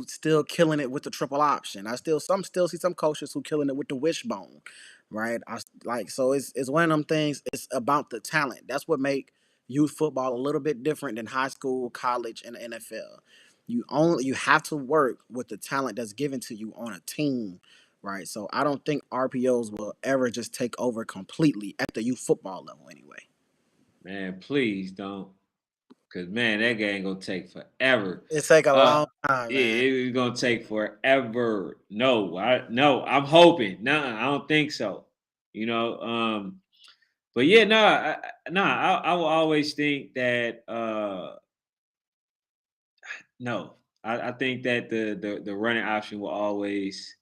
still killing it with the triple option. I still see some coaches who killing it with the wishbone, right? I like so it's one of them things. It's about the talent. That's what make youth football a little bit different than high school, college, and the NFL. You have to work with the talent that's given to you on a team, right? So I don't think RPOs will ever just take over completely at the youth football level anyway. Man, please don't. Cause man, that game gonna take forever. It take a long time, man. It's gonna take forever. No, I'm hoping. No, I don't think so. You know, but yeah, I will always think that no. I think that the running option will always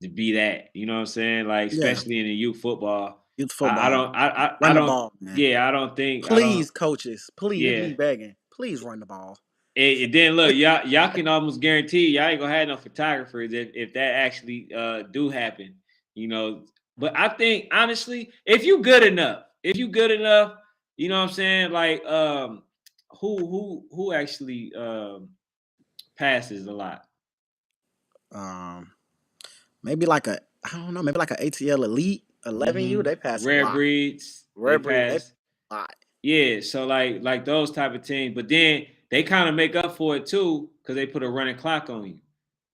to be that. You know what I'm saying? Like Yeah, especially in the youth football. youth I football. don't I Run the don't ball, man. yeah, I don't think I don't Please, coaches. Please, this yeah. me begging. Please run the ball. And then look, y'all can almost guarantee y'all ain't gonna have no photographers if that actually do happen, you know. But I think honestly, if you good enough, you know what I'm saying? Like who actually passes a lot? Um, maybe like a I don't know, maybe like a ATL Elite 11U. They pass a Rare lot. breeds, they Rare breed, they pass pass. a lot. Yeah, so like those type of teams, but then they kind of make up for it too because they put a running clock on you.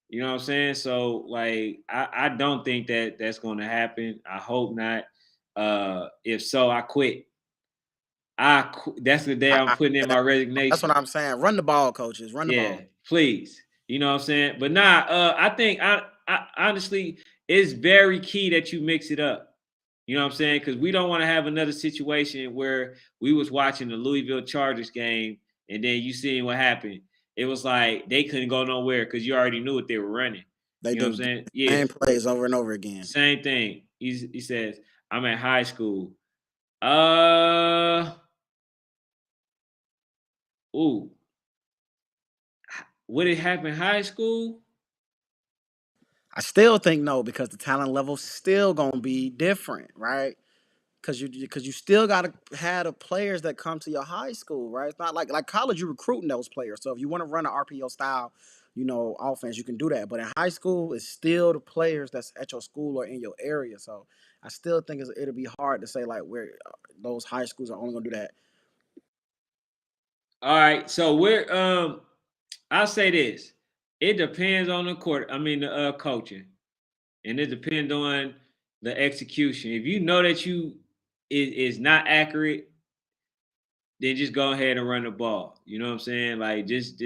You know what I'm saying? So like I don't think that that's going to happen. I hope not. If so, I quit. That's the day I'm putting in my That's what resignation. I'm saying. Run the ball, coaches. Run the Yeah, ball. please. You know what I'm saying? But nah, I think I honestly it's very key that you mix it up. You know what I'm saying? Because we don't want to have another situation where we was watching the Louisville Chargers game and then you seen what happened. It was like they couldn't go nowhere because you already knew what they were running. They You know what do I'm the saying? Yeah, same plays over and over again. same thing. He says, I'm at high school. Uh ooh, would it happen high school? I still think no because the talent level's still gonna be different, right? Because you still gotta have the players that come to your high school, right? It's not like college, you recruiting those players. So if you want to run an RPO style, offense, you can do that. But in high school, it's still the players that's at your school or in your area. So I still think it'll be hard to say like where those high schools are only gonna do that. All right, so we're I'll say this. It depends on the court. I mean the coaching. And it depends on the execution. If you know that you is not accurate, then just go ahead and run the ball. You know what I'm saying? Like just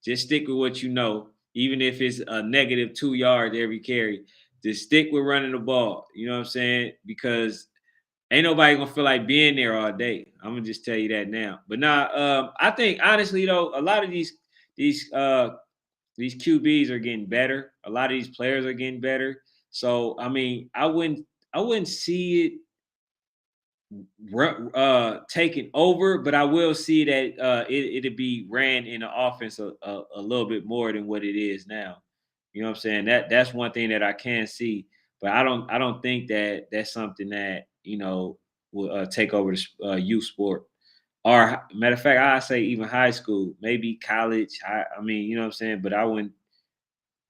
stick with what you know, even if it's a negative 2 yards every carry. Just stick with running the ball. You know what I'm saying? Because ain't nobody gonna feel like being there all day. I'm gonna just tell you that now. But now, I think honestly though, a lot of these QBs are getting better. A lot of these players are getting better. So I mean, I wouldn't see it taken over, but I will see that it'll be ran in the offense a little bit more than what it is now. You know what I'm saying? That's one thing that I can see, but I don't think that that's something that will take over the youth sport. Or matter of fact, I say even high school, maybe college. I mean, you know what I'm saying? But I wouldn't.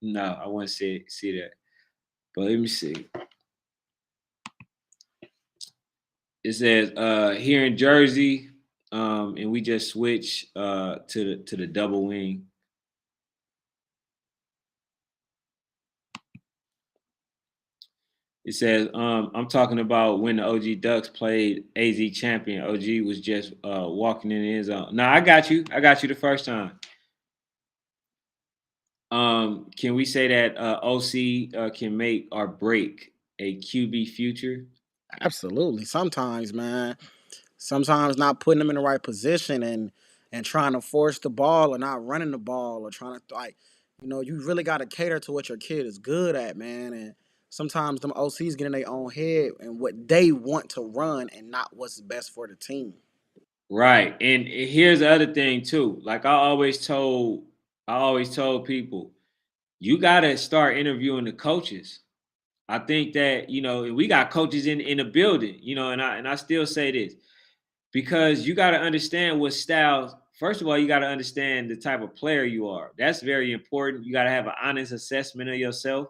No, I wouldn't see that. But let me see. It says here in Jersey, and we just switch to the double wing. It says I'm talking about when the OG Ducks played AZ champion. OG was just walking in the end zone. No, I got you. I got you the first time. Can we say that OC can make or break a QB future? Absolutely. Sometimes, man. Sometimes not putting them in the right position and trying to force the ball or not running the ball or trying to like, you really got to cater to what your kid is good at, man. And sometimes them OCs get in their own head and what they want to run and not what's best for the team. Right. And here's the other thing too. Like I always told people, you gotta start interviewing the coaches. I think that, and we got coaches in the building, and I still say this because you gotta understand what styles. First of all, you gotta understand the type of player you are. That's very important. You gotta have an honest assessment of yourself.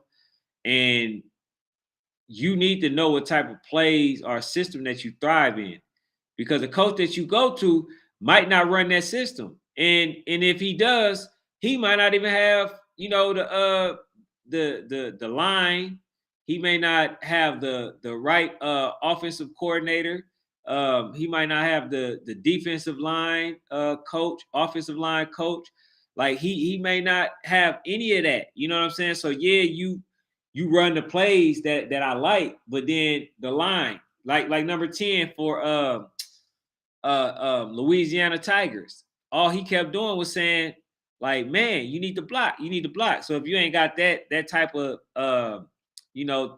And you need to know what type of plays or system that you thrive in because the coach that you go to might not run that system. And if he does, he might not even have, the line. He may not have the right offensive coordinator. He might not have the defensive line coach, offensive line coach. Like he may not have any of that. You know what I'm saying? So yeah, you run the plays that I like, but then the line, like number 10 for Louisiana Tigers. All he kept doing was saying, like, man, you need to block. You need to block. So if you ain't got that type of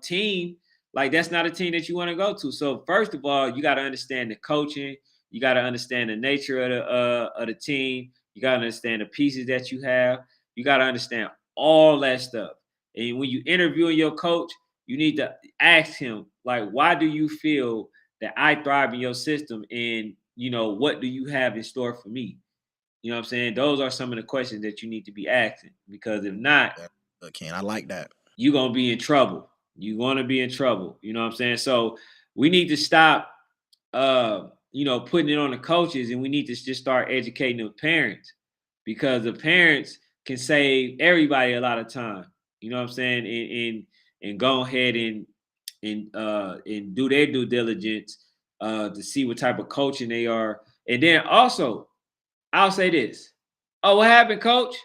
team, like that's not a team that you want to go to. So first of all, you got to understand the coaching. You got to understand the nature of the team. You got to understand the pieces that you have. You got to understand all that stuff. And when you interviewing your coach, you need to ask him, like, why do you feel that I thrive in your system? And what do you have in store for me? You know what I'm saying? Those are some of the questions that you need to be asking because if not, Yeah, Ken, I like that. you're gonna be in trouble. You're gonna be in trouble. You know what I'm saying? So we need to stop putting it on the coaches and we need to just start educating the parents because the parents can save everybody a lot of time. You know what I'm saying? And go ahead and do their due diligence to see what type of coaching they are. And then also, I'll say this. Oh, what happened, coach?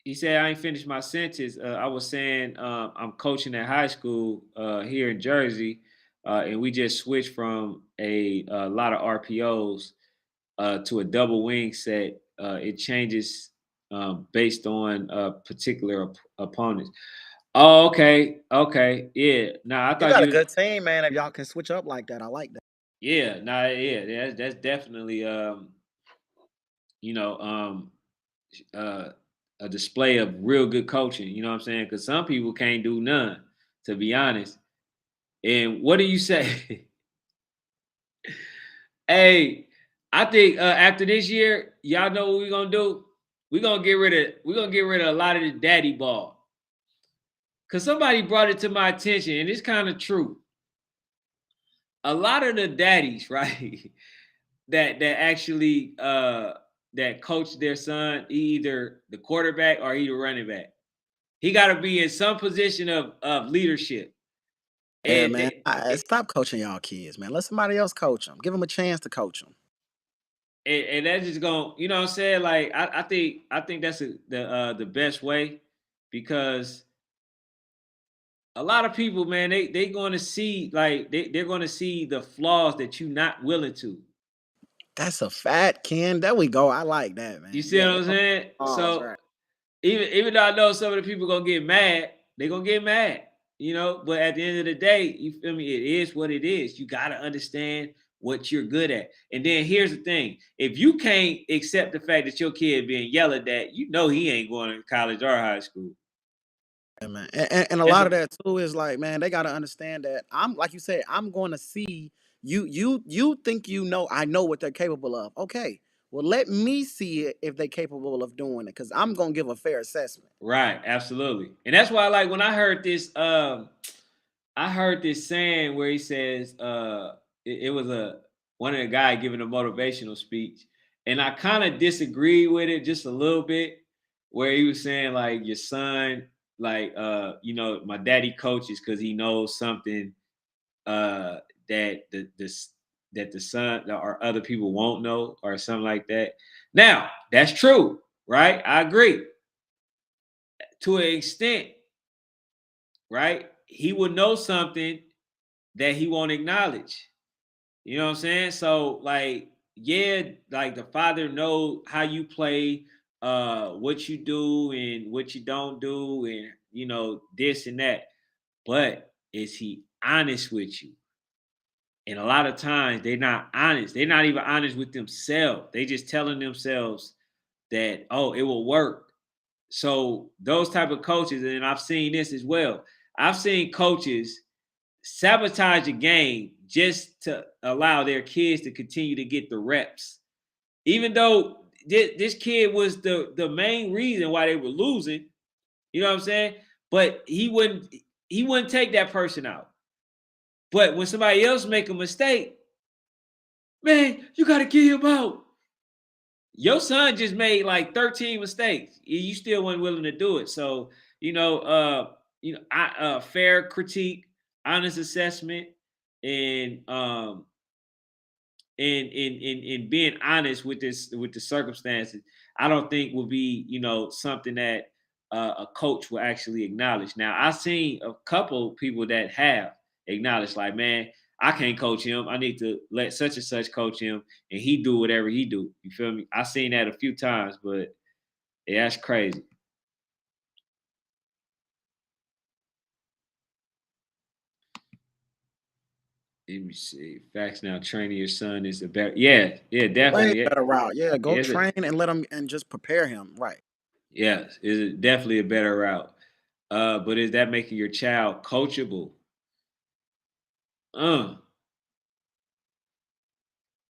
He said, I ain't finished my sentence. I was saying I'm coaching at high school here in Jersey, and we just switched from a lot of RPOs to a double wing set. It changes based on particular opponents. Oh, okay, okay, yeah. Now I You thought got a you, good team, man. If y'all can switch up like that, I like that. yeah, nah, yeah. That's definitely you know, um, uh, a display of real good coaching. You know what I'm saying? Because some people can't do none, to be honest. And what do you say? Hey, I think after this year, y'all know what we're gonna do. We're gonna get rid of a lot of the daddy ball. Cause somebody brought it to my attention, and it's kind of true. A lot of the daddies, right, that actually that coach their son, either the quarterback or he the running back. He got to be in some position of leadership. Yeah, And man. Stop coaching y'all kids, man. Let somebody else coach them. Give them a chance to coach them. and that's just going, you know what I'm saying? Like I think that's the best way because a lot of people, man, they going to see like they're going to see the flaws that you're not willing to. That's a fact, Ken. There we go. I like that, You man. see what Yeah. I'm saying? Oh, So right. even though I know some of the people gonna get mad, they gonna get mad, But at the end of the day, you feel me? It is what it is. You gotta understand what you're good at. And then here's the thing: if you can't accept the fact that your kid being yelled at, you know he ain't going to college or high school. Yeah, man. And a That's lot a of that too is like, man, they gotta understand that I'm like you said, I'm gonna see you think I know what they're capable of. Okay. Well, let me see it if they're capable of doing it, because I'm gonna give a fair assessment. right, absolutely. And that's why, like, when I heard this saying where he says it was a one of the guy giving a motivational speech, and I kind of disagree with it just a little bit, where he was saying like your son, like my daddy coaches because he knows something that that the son or other people won't know or something like that. Now, that's true, right? I agree to an extent, right? He will know something that he won't acknowledge. You know what I'm saying? So like, yeah, like the father know how you play, what you do and what you don't do, and this and that. But is he honest with you? And a lot of times they're not honest. They're not even honest with themselves. They just telling themselves that, oh, it will work. So those type of coaches, and I've seen this as well. I've seen coaches sabotage the game just to allow their kids to continue to get the reps. Even though this kid was the main reason why they were losing, you know what I'm saying? But he wouldn't take that person out. But when somebody else make a mistake, man, you got to get him out. Your son just made like 13 mistakes. You still weren't willing to do it. So, fair critique, honest assessment, and in being honest with the circumstances, I don't think will be something that a coach will actually acknowledge. Now, I've seen a couple people that have acknowledged, like, man, I can't coach him. I need to let such and such coach him, and he do whatever he do. You feel me? I've seen that a few times, but yeah, that's crazy. Let me see. Facts now. Training your son is a better. Yeah, Way definitely. Yeah, better route. Yeah, go it's a, train and let him and just prepare him. Right. yes, is definitely a better route. But is that making your child coachable? Uh,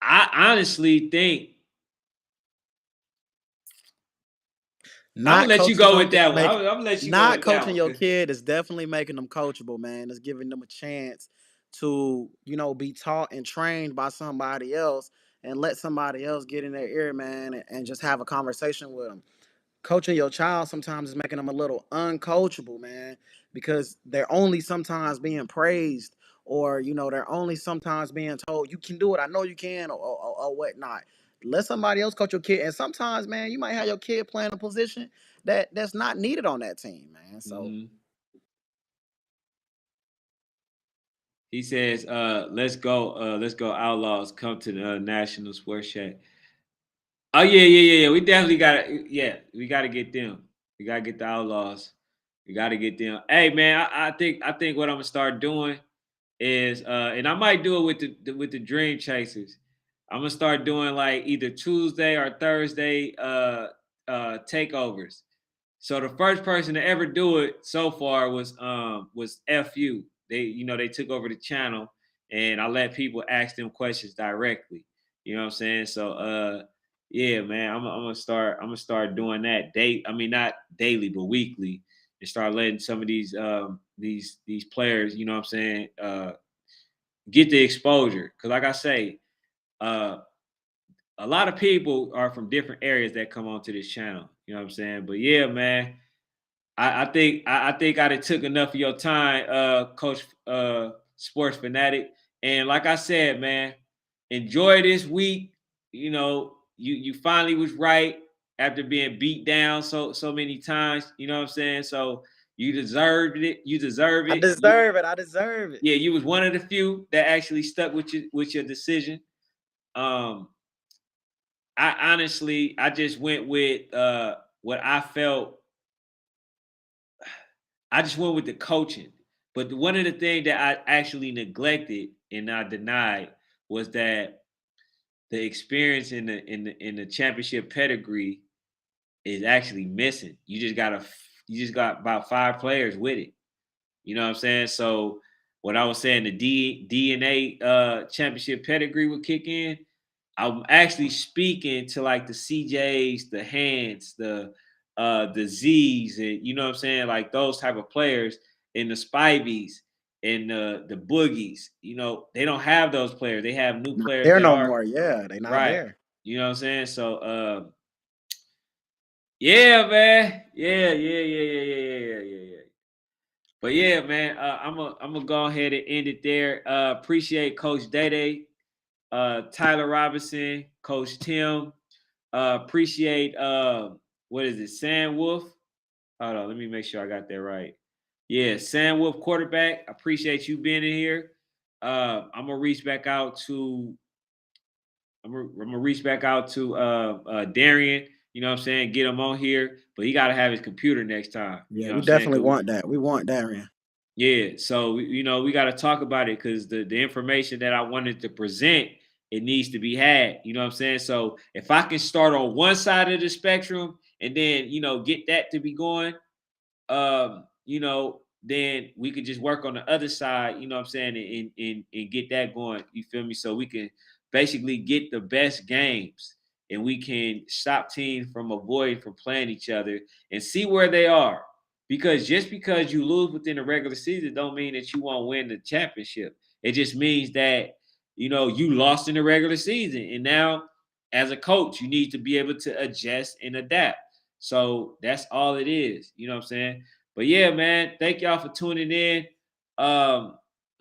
I honestly think I'm gonna Not let you coaching go your with kid that one. make I'm gonna let you go not with that coaching your one. kid is definitely making them coachable, man. It's giving them a chance to, be taught and trained by somebody else and let somebody else get in their ear, man, and just have a conversation with them. Coaching your child sometimes is making them a little uncoachable, man, because they're only sometimes being praised, or they're only sometimes being told you can do it. I know you can, or whatnot. Let somebody else coach your kid, and sometimes, man, you might have your kid playing a position that's not needed on that team, man. So Mhm. He says, let's go Outlaws, come to the National Sports Chat. Oh yeah. We definitely gotta, yeah, we gotta get them. We gotta get the Outlaws. We gotta get them. Hey man, I think what I'm gonna start doing is and I might do it with the Dream Chasers. I'm gonna start doing like either Tuesday or Thursday takeovers. So the first person to ever do it so far was FU. They took over the channel, and I let people ask them questions directly. You know what I'm saying? So yeah, man, I'm gonna start doing that I mean, not daily but weekly, and start letting some of these players, you know what I'm saying, get the exposure. Cause like I say, uh a lot of people are from different areas that come onto this channel. You know what I'm saying? But yeah, man, I think I done took enough of your time, Coach Sports Fanatic. And like I said, man, enjoy this week. You finally was right after being beat down so many times. You know what I'm saying? So you deserved it. You deserve I it. You deserve it. I deserve it. Yeah, you was one of the few that actually stuck with your decision. Um, I just went with what I felt. I just went with the coaching. But one of the things that I actually neglected and I denied was that the experience in the championship pedigree is actually missing. You just got about 5 players with it. You know what I'm saying? So what I was saying, the DNA championship pedigree would kick in. I'm actually speaking to like the CJs, the Hands, the Z's, and you know what I'm saying, like those type of players, and the Spivies and the Boogies. They don't have those players. They have new Not players there that no are more. Yeah, they not right. there. You know what I'm saying? So yeah, man. Yeah. But yeah, man, I'm gonna go ahead and end it there. Appreciate Coach Day. Tyler Robinson, Coach Tim. Appreciate what is it, Sam Wolf? Hold on, let me make sure I got that right. Yeah, Sam Wolf, quarterback. Appreciate you being in here. I'm gonna reach back out to Darian. You know what I'm saying? Get him on here, but he got to have his computer next time. You Yeah, know we what I'm saying? definitely want that. We want Darian. Yeah, so we got to talk about it because the information that I wanted to present, it needs to be had. You know what I'm saying? So if I can start on one side of the spectrum and then get that to be going, then we could just work on the other side, you know what I'm saying, and get that going. You feel me? So we can basically get the best games and we can stop teams from avoiding from playing each other and see where they are. Because just because you lose within the regular season don't mean that you won't win the championship. It just means that, you lost in the regular season. And now, as a coach, you need to be able to adjust and adapt. So that's all it is. You know what I'm saying? But yeah, man, thank y'all for tuning in. Let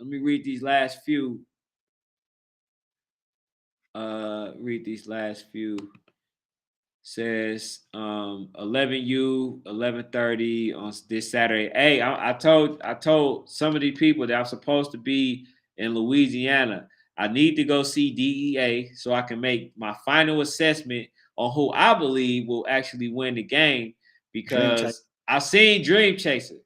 me read these last few. Says 11U 11:30 on this Saturday. Hey, I told some of these people that I'm supposed to be in Louisiana. I need to go see DEA so I can make my final assessment on who I believe will actually win the game because I've seen Dream Chaser.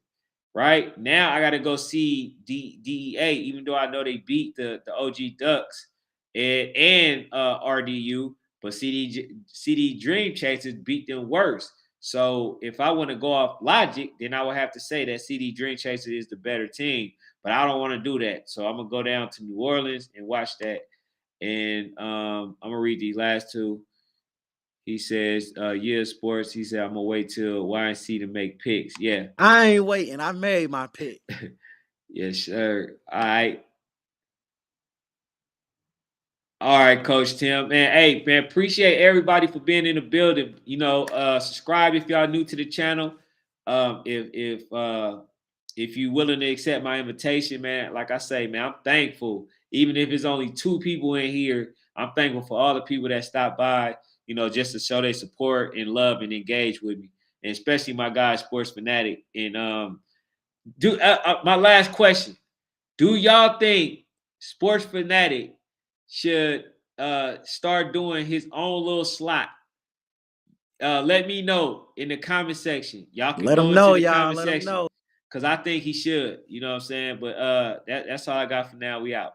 Right now, I got to go see DEA, even though I know they beat the OG Ducks and RDU. But CD Dream Chasers beat them worse. So if I want to go off logic, then I would have to say that CD Dream Chasers is the better team. But I don't want to do that. So I'm gonna go down to New Orleans and watch that. And I'm gonna read these last two. He says, yeah, sports. He said, I'm gonna wait till YNC to make picks. Yeah. I ain't waiting. I made my pick. Yes, sir. All right. All right, Coach Tim. Man, hey, man, appreciate everybody for being in the building. Subscribe if y'all new to the channel. If you willing to accept my invitation, man, like I say, man, I'm thankful. Even if it's only 2 people in here, I'm thankful for all the people that stop by, just to show their support and love and engage with me. And especially my guy, Sports Fanatic. And my last question. Do y'all think Sports Fanatic should start doing his own little slot? Let me know in the comment section. Y'all can Let go him into know, the y'all. comment Let him section know. because I think he should. You know what I'm saying? But that's all I got for now. We out.